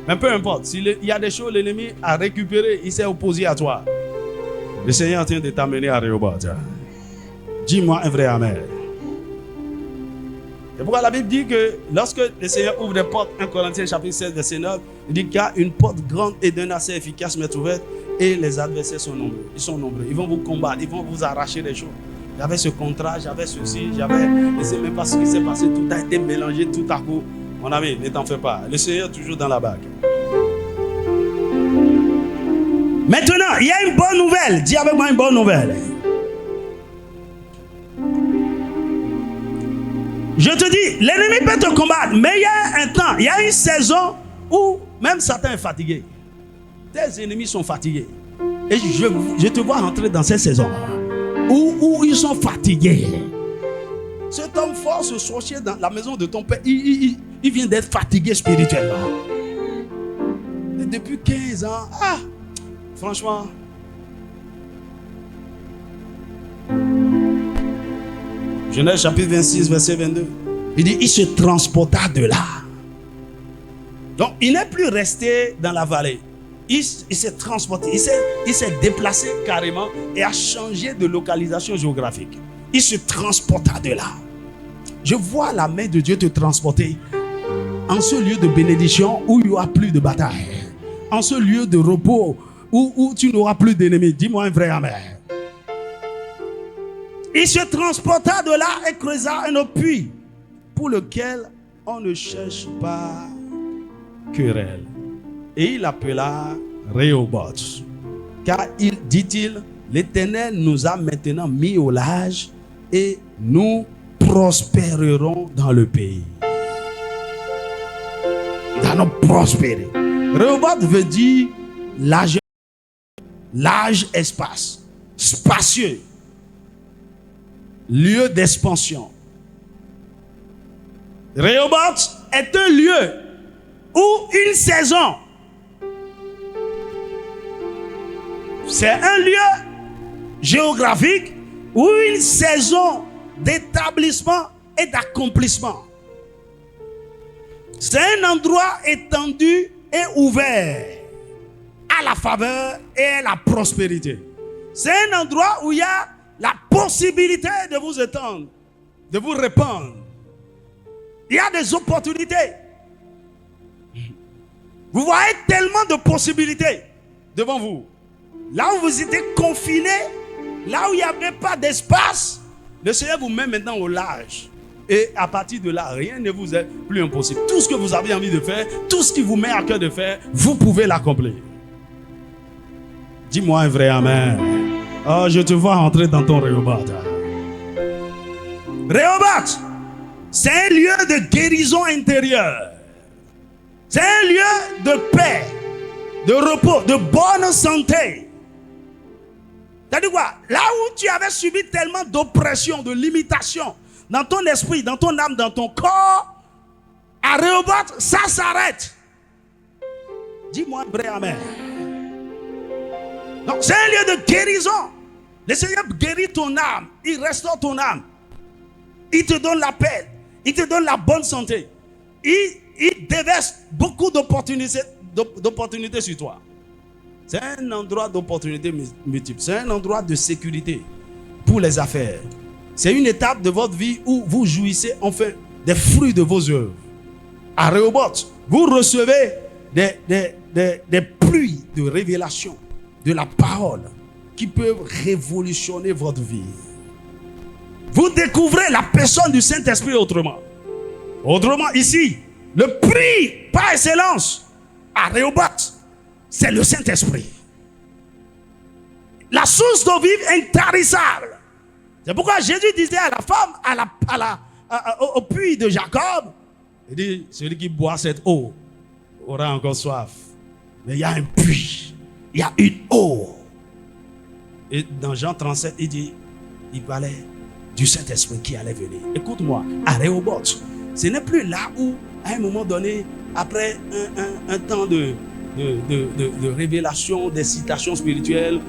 Mais peu importe, s'il y a des choses, l'ennemi a récupéré, il s'est opposé à toi. Le Seigneur est en train de t'amener à Rehoboth. Dis-moi un vrai amen. C'est pourquoi la Bible dit que lorsque le Seigneur ouvre des portes, 1 Corinthiens chapitre 16, verset 9, il dit qu'il y a une porte grande et d'un assez efficace m'est ouverte et les adversaires sont nombreux. Ils sont nombreux. Ils vont vous combattre, ils vont vous arracher des choses. J'avais ce contrat, j'avais ceci, j'avais... Je ne sais même pas ce qui s'est passé, tout a été mélangé tout à coup. Mon ami, ne t'en fais pas. Le Seigneur est toujours dans la bague. Maintenant, il y a une bonne nouvelle. Dis avec moi une bonne nouvelle. Je te dis, l'ennemi peut te combattre, mais il y a un temps, il y a une saison où même Satan est fatigué. Tes ennemis sont fatigués. Et je te vois rentrer dans cette saison où ils sont fatigués. Cet homme fort, ce sorcier dans la maison de ton père, il vient d'être fatigué spirituellement. Et depuis 15 ans, franchement. Genèse chapitre 26, verset 22. Il dit, il se transporta de là. Donc, il n'est plus resté dans la vallée. Il s'est transporté, il s'est déplacé carrément et a changé de localisation géographique. Il se transporta de là. Je vois la main de Dieu te transporter en ce lieu de bénédiction où il n'y aura plus de bataille. En ce lieu de repos où tu n'auras plus d'ennemis. Dis-moi un vrai amen. Il se transporta de là et creusa un puits pour lequel on ne cherche pas querelle. Et il appela Rehoboth. Car dit-il, l'Éternel nous a maintenant mis au large et nous prospérerons dans le pays. Nous allons prospérer. Rehoboth veut dire large espace, spacieux. Lieu d'expansion. Rehoboth est un lieu où une saison, c'est un lieu géographique où une saison d'établissement et d'accomplissement. C'est un endroit étendu et ouvert à la faveur et à la prospérité. C'est un endroit où il y a la possibilité de vous étendre, de vous répandre. Il y a des opportunités. Vous voyez tellement de possibilités devant vous. Là où vous étiez confinés, là où il n'y avait pas d'espace, le Seigneur vous met maintenant au large. Et à partir de là, rien ne vous est plus impossible. Tout ce que vous avez envie de faire, tout ce qui vous met à cœur de faire, vous pouvez l'accomplir. Dis-moi un vrai amen. Oh, je te vois entrer dans ton Rehoboth. Rehoboth, c'est un lieu de guérison intérieure. C'est un lieu de paix, de repos, de bonne santé. C'est-à-dire quoi? Là où tu avais subi tellement d'oppression, de limitation, dans ton esprit, dans ton âme, dans ton corps, à Rehoboth, ça s'arrête. Dis-moi un vrai amen. Donc c'est un lieu de guérison. Le Seigneur guérit ton âme. Il restaure ton âme. Il te donne la paix. Il te donne la bonne santé. Il déverse beaucoup d'opportunités sur toi. C'est un endroit d'opportunités multiples. C'est un endroit de sécurité pour les affaires. C'est une étape de votre vie où vous jouissez enfin des fruits de vos œuvres. À Rehoboth, vous recevez des pluies de révélation de la parole qui peuvent révolutionner votre vie. Vous découvrez la personne du Saint-Esprit autrement. Autrement, ici, le prix par excellence à Rehoboth, c'est le Saint-Esprit. La source d'eau vive intarissable. C'est pourquoi Jésus disait à la femme, au puits de Jacob, il dit, celui qui boit cette eau aura encore soif. Mais il y a un puits, il y a une eau. Et dans Jean 37, il dit, il parlait du Saint-Esprit qui allait venir. Écoute-moi, à Rehoboth, ce n'est plus là où, à un moment donné, après un temps de révélation, d'excitation spirituelle,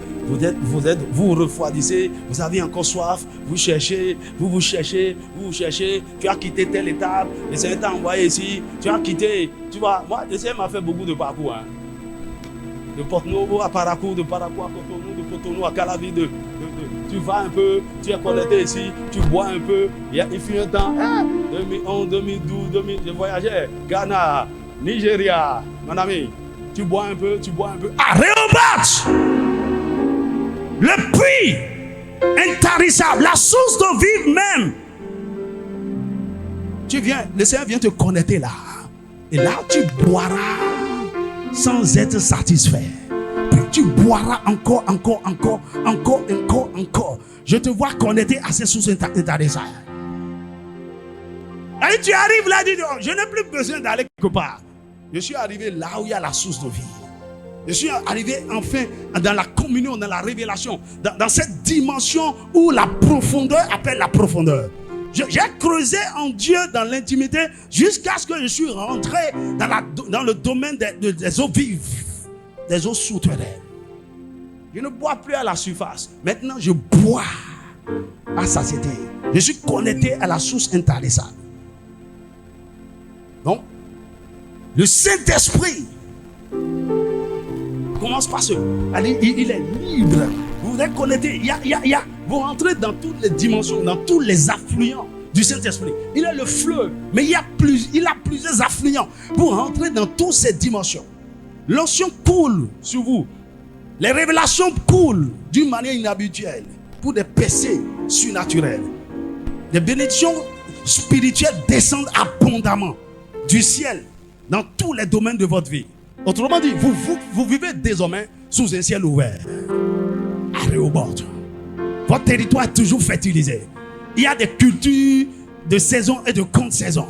vous refroidissez, vous avez encore soif, vous cherchez, tu as quitté telle étape, le Seigneur t'a envoyé ici, tu as quitté, tu vois, moi, le Seigneur m'a fait beaucoup de parcours, hein. De Porto-Novo à Parakou, de Parakou à Cotonou, de Cotonou à Calavi, tu vas un peu, tu es connecté ici, tu bois un peu, il fut un temps, 2011, 2012, 2000, je voyageais, Ghana, Nigeria, mon ami, tu bois un peu, à Rehoboth, le puits intarissable, la source d'eau vive même, le Seigneur vient te connecter là, et là tu boiras sans être satisfait. Plus tu boiras encore. Je te vois connecté à ces sources intérieures. Et tu arrives là, tu dis, oh, je n'ai plus besoin d'aller quelque part. Je suis arrivé là où il y a la source de vie. Je suis arrivé enfin dans la communion, dans la révélation, dans cette dimension où la profondeur appelle la profondeur. J'ai creusé en Dieu dans l'intimité jusqu'à ce que je suis rentré dans le domaine des eaux vives, des eaux souterraines. Je ne bois plus à la surface. Maintenant, je bois à satiété. Je suis connecté à la source intarissable. Donc, le Saint-Esprit commence par il est libre. Vous êtes connecté. Vous rentrez dans toutes les dimensions, dans tous les affluents du Saint-Esprit. Il est le fleuve, mais il a plusieurs affluents pour rentrer dans toutes ces dimensions. L'onction coule sur vous. Les révélations coulent d'une manière inhabituelle pour des percées surnaturelles. Des bénédictions spirituelles descendent abondamment du ciel dans tous les domaines de votre vie. Autrement dit, vous vivez désormais sous un ciel ouvert. À Rehoboth. Votre territoire est toujours fertilisé. Il y a des cultures de saison et de contre-saison.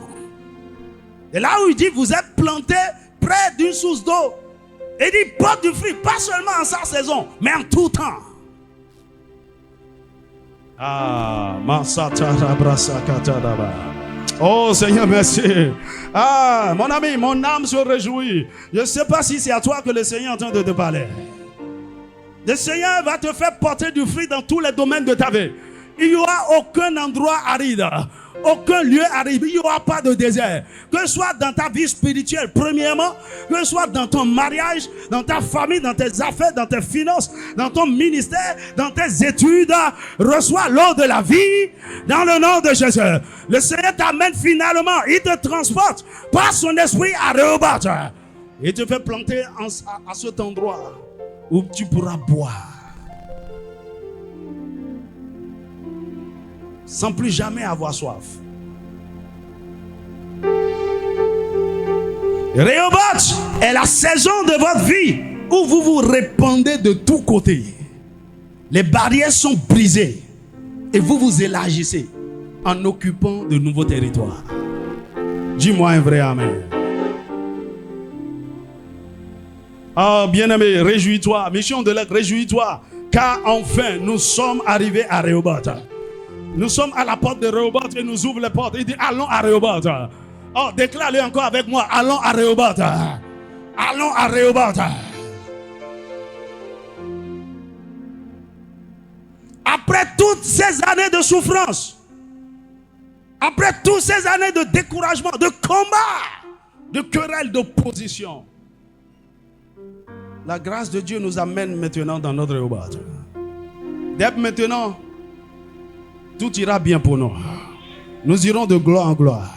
Et là où il dit, vous êtes plantés près d'une source d'eau. Et il dit, porte du fruit, pas seulement en sa saison, mais en tout temps. Oh Seigneur, merci. Mon ami, mon âme se réjouit. Je ne sais pas si c'est à toi que le Seigneur est en train de te parler. Le Seigneur va te faire porter du fruit dans tous les domaines de ta vie. Il n'y aura aucun endroit aride, aucun lieu aride. Il n'y aura pas de désert. Que ce soit dans ta vie spirituelle, premièrement, que ce soit dans ton mariage, dans ta famille, dans tes affaires, dans tes finances, dans ton ministère, dans tes études, reçois l'eau de la vie dans le nom de Jésus. Le Seigneur t'amène finalement, il te transporte par son esprit à Rehoboth. Il te fait planter à cet endroit où tu pourras boire sans plus jamais avoir soif. Rehoboth est la saison de votre vie où vous vous répandez de tous côtés. Les barrières sont brisées et vous vous élargissez en occupant de nouveaux territoires. Dis-moi un vrai amen. Ah, bien-aimé, réjouis-toi. Mission de l'être, réjouis-toi. Car enfin, nous sommes arrivés à Rehoboth. Nous sommes à la porte de Rehoboth et nous ouvre les portes. Il dit, allons à Rehoboth. Oh, déclare-le encore avec moi. Allons à Rehoboth. Allons à Rehoboth. Après toutes ces années de souffrance, après toutes ces années de découragement, de combat, de querelle, d'opposition, la grâce de Dieu nous amène maintenant dans notre Rehoboth. Dès maintenant, tout ira bien pour nous. Nous irons de gloire en gloire.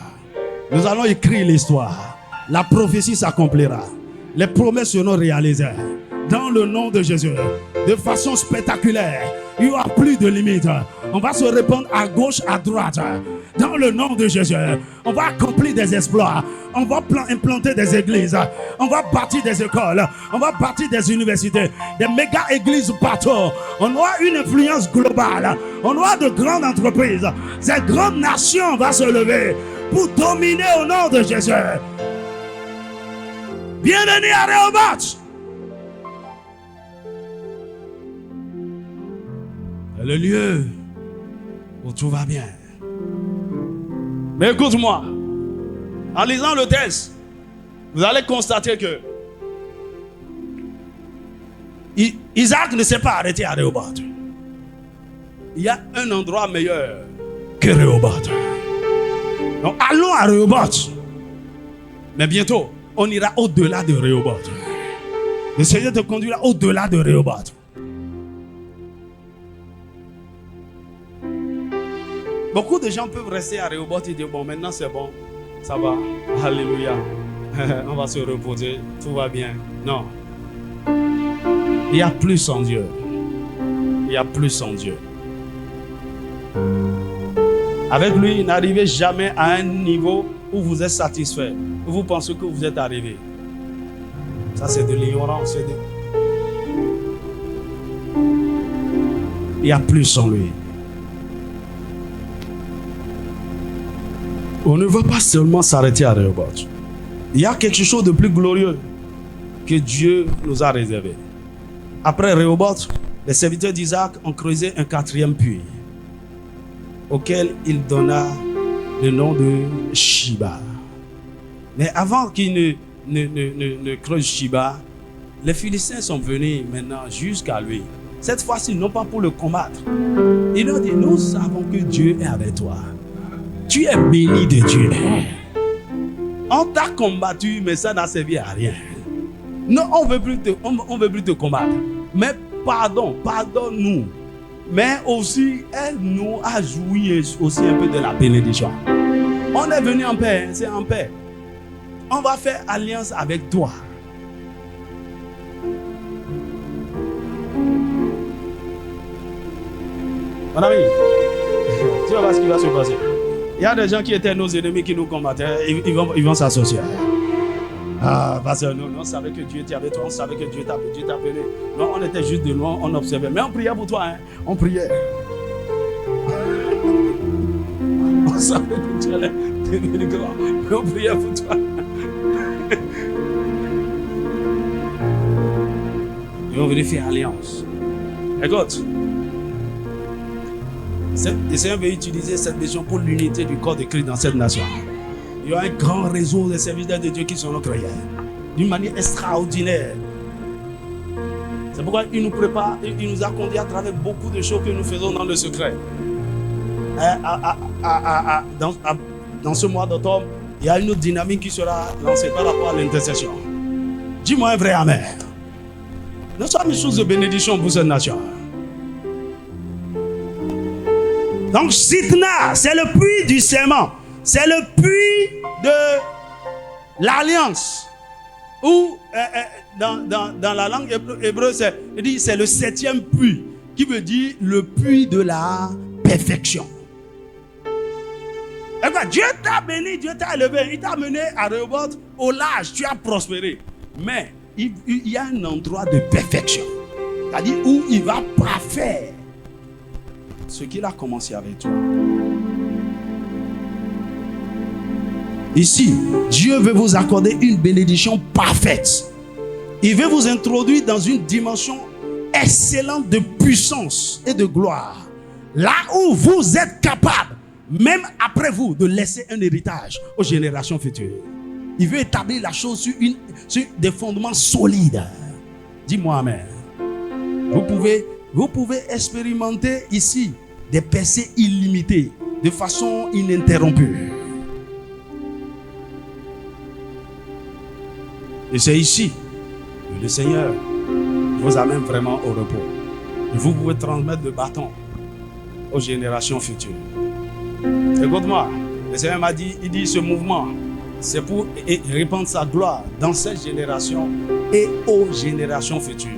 Nous allons écrire l'histoire. La prophétie s'accomplira. Les promesses seront réalisées. Dans le nom de Jésus. De façon spectaculaire. Il n'y aura plus de limites. On va se répandre à gauche, à droite. Dans le nom de Jésus. On va accomplir des exploits. On va implanter des églises. On va bâtir des écoles. On va bâtir des universités. Des méga églises partout. On aura une influence globale. On aura de grandes entreprises. Ces grandes nations vont se lever pour dominer au nom de Jésus. Bienvenue à Rehoboth. Le lieu où tout va bien. Mais écoute-moi, en lisant le texte, vous allez constater que Isaac ne s'est pas arrêté à Rehoboth. Il y a un endroit meilleur que Rehoboth. Donc allons à Rehoboth. Mais bientôt, on ira au-delà de Rehoboth. Le Seigneur te conduira au-delà de Rehoboth. Beaucoup de gens peuvent rester à Rehoboth et dire, bon, maintenant c'est bon, ça va, alléluia, on va se reposer, tout va bien. Non. Il y a plus en Dieu. Il y a plus en Dieu. Avec lui, n'arrivez jamais à un niveau où vous êtes satisfait, où vous pensez que vous êtes arrivé. Ça, c'est de l'ignorance. Il n'y a plus sans lui. On ne va pas seulement s'arrêter à Rehoboth. Il y a quelque chose de plus glorieux que Dieu nous a réservé. Après Rehoboth, les serviteurs d'Isaac ont creusé un 4e puits, auquel il donna le nom de Shiba. Mais avant qu'il ne creuse Shiba, les Philistins sont venus maintenant jusqu'à lui. Cette fois-ci, non pas pour le combattre. Ils ont dit, nous savons que Dieu est avec toi. Tu es béni de Dieu. On t'a combattu, mais ça n'a servi à rien. Non, on veut plus te combattre. Mais pardonne-nous. Mais aussi, elle nous a joui aussi un peu de la bénédiction. On est venu en paix, c'est en paix. On va faire alliance avec toi. Mon ami, tu vas voir ce qui va se passer. Il y a des gens qui étaient nos ennemis qui nous combattaient, ils vont s'associer. Ah, parce que nous, on savait que Dieu était avec toi, on savait que Dieu t'appelait. Non, on était juste de loin, on observait. Mais on priait pour toi, hein? On priait. On savait que tu allais devenir grand, mais on priait pour toi. Ils vont venir faire alliance. Écoute, le Seigneur veut utiliser cette mission pour l'unité du corps de Christ dans cette nation. Il y a un grand réseau de serviteurs de Dieu qui sont nos croyants, d'une manière extraordinaire. C'est pourquoi il nous prépare, il nous a conduits à travers beaucoup de choses que nous faisons dans le secret. Dans ce mois d'octobre, il y a une autre dynamique qui sera lancée par rapport à l'intercession. Dis-moi un vrai amen. Nous sommes une source de bénédiction pour cette nation. Donc, Sitna, c'est le puits du serment. C'est le puits de l'alliance. Ou dans la langue hébreu, c'est le 7e puits, qui veut dire le puits de la perfection. Et quoi, Dieu t'a béni, Dieu t'a élevé, il t'a mené à Rehoboth au large, tu as prospéré. Mais il y a un endroit de perfection, c'est-à-dire où il va parfaire ce qu'il a commencé avec toi. Ici, Dieu veut vous accorder une bénédiction parfaite. Il veut vous introduire dans une dimension excellente de puissance et de gloire. Là où vous êtes capable, même après vous, de laisser un héritage aux générations futures. Il veut établir la chose sur des fondements solides. Dis-moi amen. Vous pouvez expérimenter ici des percées illimitées, de façon ininterrompue. Et c'est ici que le Seigneur vous amène vraiment au repos. Et vous pouvez transmettre le bâton aux générations futures. Écoute-moi, le Seigneur m'a dit, il dit ce mouvement, c'est pour répandre sa gloire dans cette génération et aux générations futures.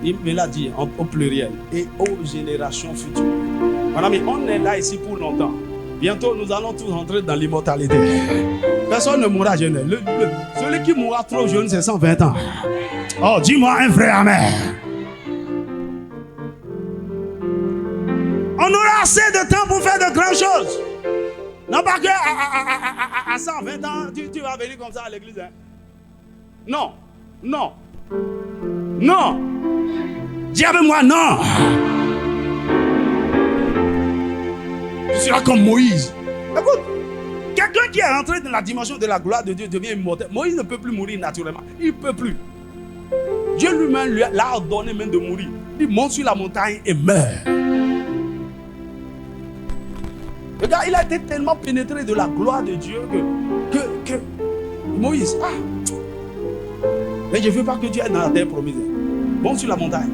Il me l'a dit au pluriel, et aux générations futures. Mon ami, on est là ici pour longtemps. Bientôt, nous allons tous rentrer dans l'immortalité. Personne ne mourra jeune. Celui qui mourra trop jeune, c'est 120 ans. Oh, dis-moi un vrai amen. On aura assez de temps pour faire de grandes choses. Non pas que à 120 ans, tu vas venir comme ça à l'église. Hein? Non, non, non. Dis avec moi, non. Tu seras comme Moïse. Écoute, quelqu'un qui est rentré dans la dimension de la gloire de Dieu devient immortel. Moïse ne peut plus mourir naturellement. Il ne peut plus. Dieu lui-même l'a ordonné même de mourir. Il monte sur la montagne et meurt. Regarde, il a été tellement pénétré de la gloire de Dieu que Moïse, mais je ne veux pas que Dieu aille dans la terre promise. Monte sur la montagne.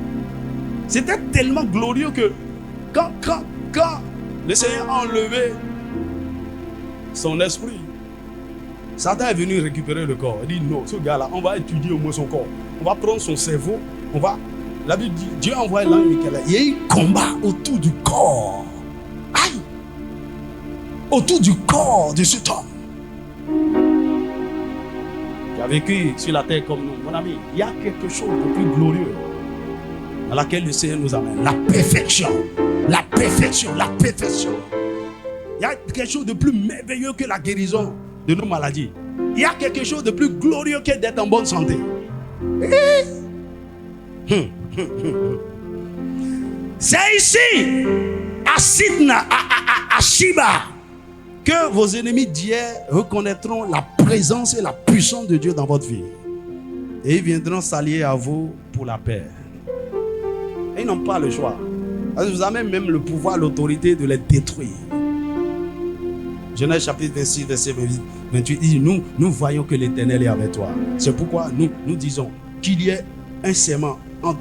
C'était tellement glorieux que quand le Seigneur a enlevé son esprit, Satan est venu récupérer le corps. Il dit non, ce gars-là, on va étudier au moins son corps. On va prendre son cerveau. La Bible dit, Dieu a envoyé l'ange Michael. Il y a eu un combat autour du corps. Aïe! Autour du corps de cet homme qui a vécu sur la terre comme nous. Mon ami, il y a quelque chose de plus glorieux dans laquelle le Seigneur nous amène. La perfection. La perfection, la perfection. Il y a quelque chose de plus merveilleux que la guérison de nos maladies. Il y a quelque chose de plus glorieux que d'être en bonne santé. C'est ici, à Sidna, à Shiba, que vos ennemis d'hier reconnaîtront la présence et la puissance de Dieu dans votre vie. Et ils viendront s'allier à vous pour la paix. Et ils n'ont pas le choix. Vous avez même le pouvoir, l'autorité de les détruire. Genèse chapitre 26, verset 28 dit, nous voyons que l'Éternel est avec toi. C'est pourquoi nous disons qu'il y ait un serment entre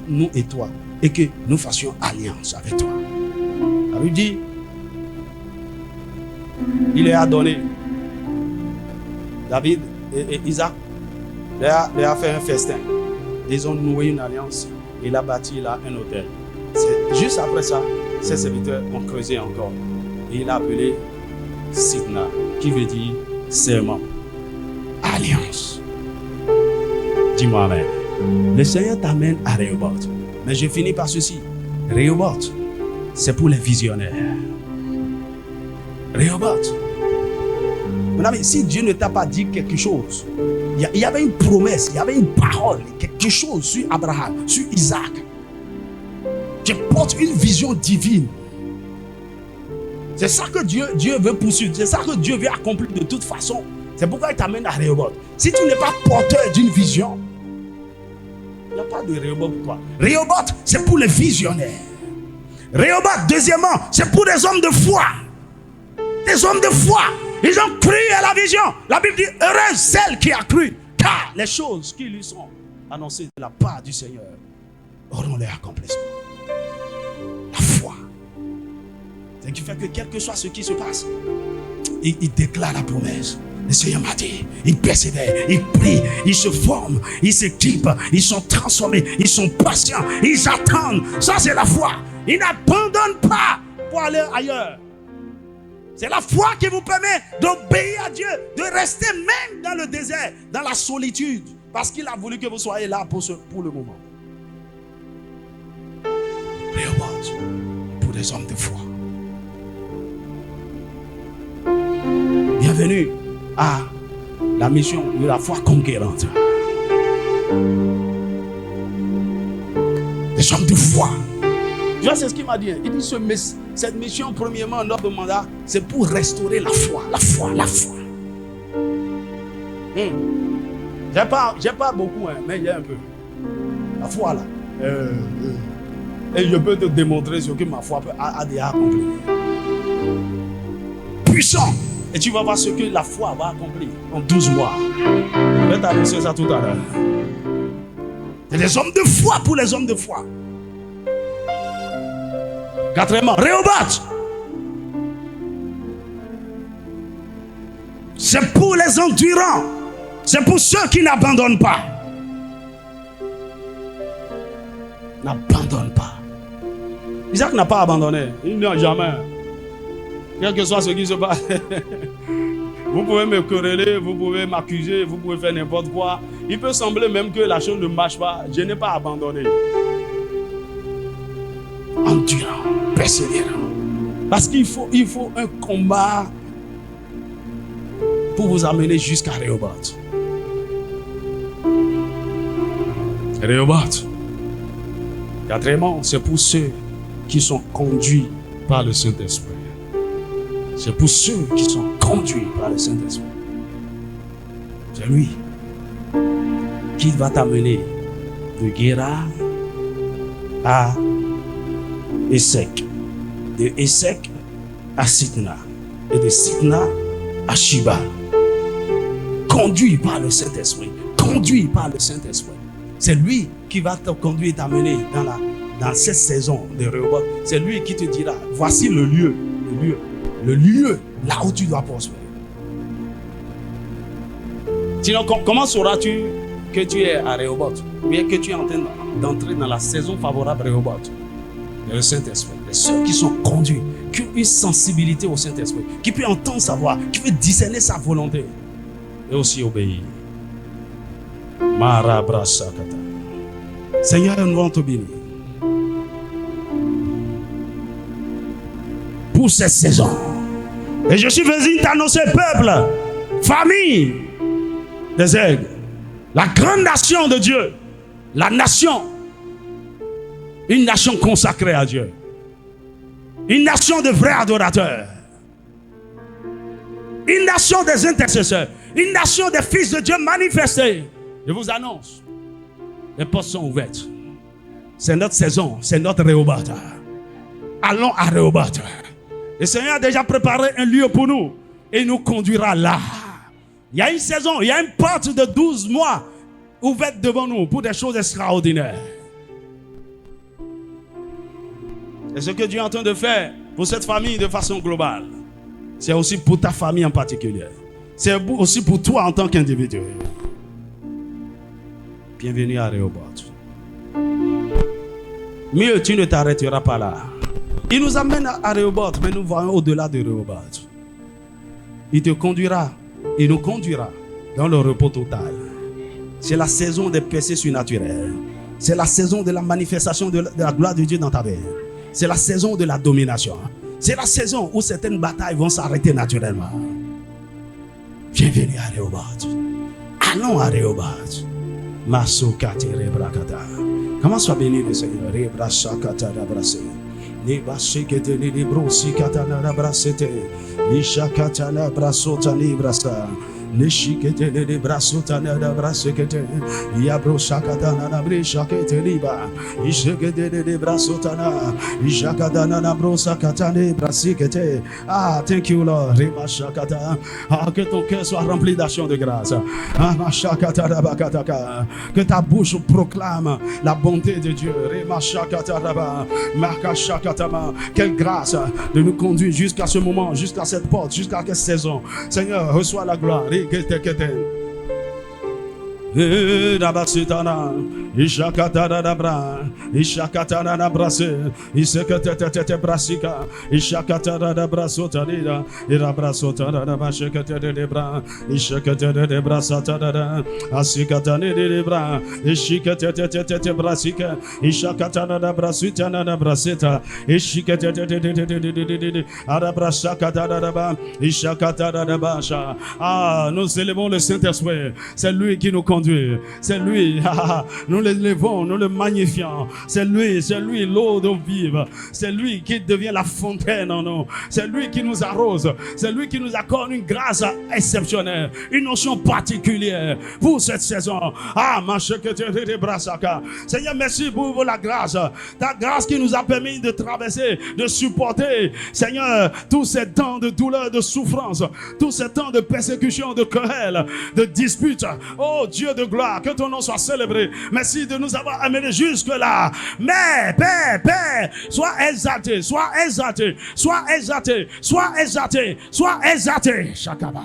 nous et toi, et que nous fassions alliance avec toi. Ça veut dire, il leur a donné, David et Isaac leur a fait un festin. Ils ont noué une alliance. Il a bâti là un hôtel. Juste après ça, ses serviteurs ont creusé encore. Et il a appelé Sidna, qui veut dire serment, alliance. Dis-moi amen. Le Seigneur t'amène à Rehoboth. Mais je finis par ceci. Rehoboth, c'est pour les visionnaires. Rehoboth. Mon ami, si Dieu ne t'a pas dit quelque chose, il y avait une promesse, il y avait une parole, quelque chose sur Abraham, sur Isaac. Tu portes une vision divine. C'est ça que Dieu veut poursuivre. C'est ça que Dieu veut accomplir de toute façon. C'est pourquoi il t'amène à Rehoboth. Si tu n'es pas porteur d'une vision, il n'y a pas de Rehoboth pour toi. Rehoboth, c'est pour les visionnaires. Rehoboth, deuxièmement, c'est pour des hommes de foi. Des hommes de foi. Ils ont cru à la vision. La Bible dit, heureuse celle qui a cru, car les choses qui lui sont annoncées de la part du Seigneur auront leur accomplissement. La foi. C'est ce qui fait que quel que soit ce qui se passe, il déclare la promesse. Le Seigneur m'a dit, ils persévèrent, ils prient, ils se forment, ils s'équipent, ils sont transformés, ils sont patients, ils attendent. Ça, c'est la foi. Ils n'abandonnent pas pour aller ailleurs. C'est la foi qui vous permet d'obéir à Dieu, de rester même dans le désert, dans la solitude, parce qu'il a voulu que vous soyez là pour le moment. Rehoboth, pour des hommes de foi. Bienvenue à la mission de la foi conquérante. Des hommes de foi. Tu vois, c'est ce qu'il m'a dit. Il dit cette mission, premièrement, notre mandat, c'est pour restaurer la foi. La foi, la foi. J'ai pas beaucoup, mais il y a un peu. La foi, là. Et je peux te démontrer ce que ma foi a déjà accompli. Puissant. Et tu vas voir ce que la foi va accomplir en 12 mois. Je vais t'annoncer ça tout à l'heure. C'est des hommes de foi pour les hommes de foi. Quatrièmement, Rehoboth. C'est pour les endurants. C'est pour ceux qui n'abandonnent pas. N'abandonne pas. Isaac n'a pas abandonné. Il n'a jamais. Quel que soit ce qui se passe. Vous pouvez me quereller, vous pouvez m'accuser, vous pouvez faire n'importe quoi. Il peut sembler même que la chose ne marche pas. Je n'ai pas abandonné. Endurant, persévérant. Parce qu'il faut un combat pour vous amener jusqu'à Rehoboth. Rehoboth. Quatrièmement, c'est pour ceux qui sont conduits par le Saint-Esprit. C'est pour ceux qui sont conduits par le Saint-Esprit. C'est lui qui va t'amener de Guéra à Essek, de Essek à Sidna, et de Sidna à Shiba. Conduit par le Saint-Esprit. Conduit par le Saint-Esprit. C'est lui qui va te conduire et t'amener dans cette saison de Rehoboth. C'est lui qui te dira, voici le lieu, là où tu dois prospérer. Sinon, comment sauras-tu que tu es à Rehoboth, ou bien que tu es en train d'entrer dans la saison favorable à Rehoboth? Le Saint-Esprit, ceux qui sont conduits, qui ont une sensibilité au Saint-Esprit, qui peuvent entendre sa voix, qui peuvent discerner sa volonté et aussi obéir. Seigneur, nous allons te bénir. pour cette saison. Et je suis venu t'annoncer, peuple, famille des aigles, la grande nation de Dieu, la nation, une nation consacrée à Dieu, une nation de vrais adorateurs, une nation des intercesseurs, une nation des fils de Dieu manifestés. Je vous annonce, les portes sont ouvertes. C'est notre saison, c'est notre Rehoboth. Allons à Rehoboth. Le Seigneur a déjà préparé un lieu pour nous et il nous conduira là. Il y a une saison, il y a une porte de 12 mois ouverte devant nous pour des choses extraordinaires. Et ce que Dieu est en train de faire pour cette famille de façon globale, c'est aussi pour ta famille en particulier. C'est aussi pour toi en tant qu'individu. Bienvenue à Rehoboth. Mieux, tu ne t'arrêteras pas là. Il nous amène à Rehoboth, mais nous voyons au-delà de Rehoboth. Il te conduira, il nous conduira dans le repos total. C'est la saison des percées surnaturelles. C'est la saison de la manifestation de la gloire de Dieu dans ta vie. C'est la saison de la domination. C'est la saison où certaines batailles vont s'arrêter naturellement. Bienvenue à Rehoboth. Allons à Rehoboth. Masokate rebrakata. Comment soit béni le Seigneur. Rebrashakata rabrase. Nebashikete nebrosikata rabrasete. Nishakata rabrasota librasa. Nishikete nebrasota rabrasekete. Yabroshakata nabrishakete liba. Ishekete nebrasota na. Ishakata nabrosakata nebrasikete. Ah, thank you Lord. Remashakata. Ah, que ton cœur soit rempli d'action de grâce. Ah, mashakata rabakataka. Que ta bouche proclame la bonté de Dieu. Remashakata raba. Makashakatama. Quelle grâce de nous conduire jusqu'à ce moment, jusqu'à cette porte, jusqu'à cette saison. Seigneur, reçois la gloire. Dabasitana, Ishakatana Dabra, Ishakatana Dabrase, Isekatete Brasika, Ishakatana Dabrasotanida, Irabrasotana Dabashakata de Debra, Ishakata de Brasatana, Asikatane de Debra, Ishikatete Brasika, Ishakatana Dabrasutana Dabraseta, Ishikatete Arabrasakata Daba, Ishakatana Dabasha. Ah, nous élevons le Saint-Esprit, c'est lui qui nous conduit. C'est lui, nous l'élevons, nous le magnifions. C'est lui, l'eau d'eau vive. C'est lui qui devient la fontaine en nous. C'est lui qui nous arrose. C'est lui qui nous accorde une grâce exceptionnelle, une notion particulière pour cette saison. Ah, Seigneur, merci pour la grâce. Ta grâce qui nous a permis de traverser, de supporter, Seigneur, tous ces temps de douleur, de souffrance, tous ces temps de persécution, de querelle, de dispute. Oh Dieu de gloire, que ton nom soit célébré. Merci de nous avoir amenés jusque-là. Mais, Père, sois exalté, sois exalté, sois exalté, sois exalté, sois exalté. Shakaba.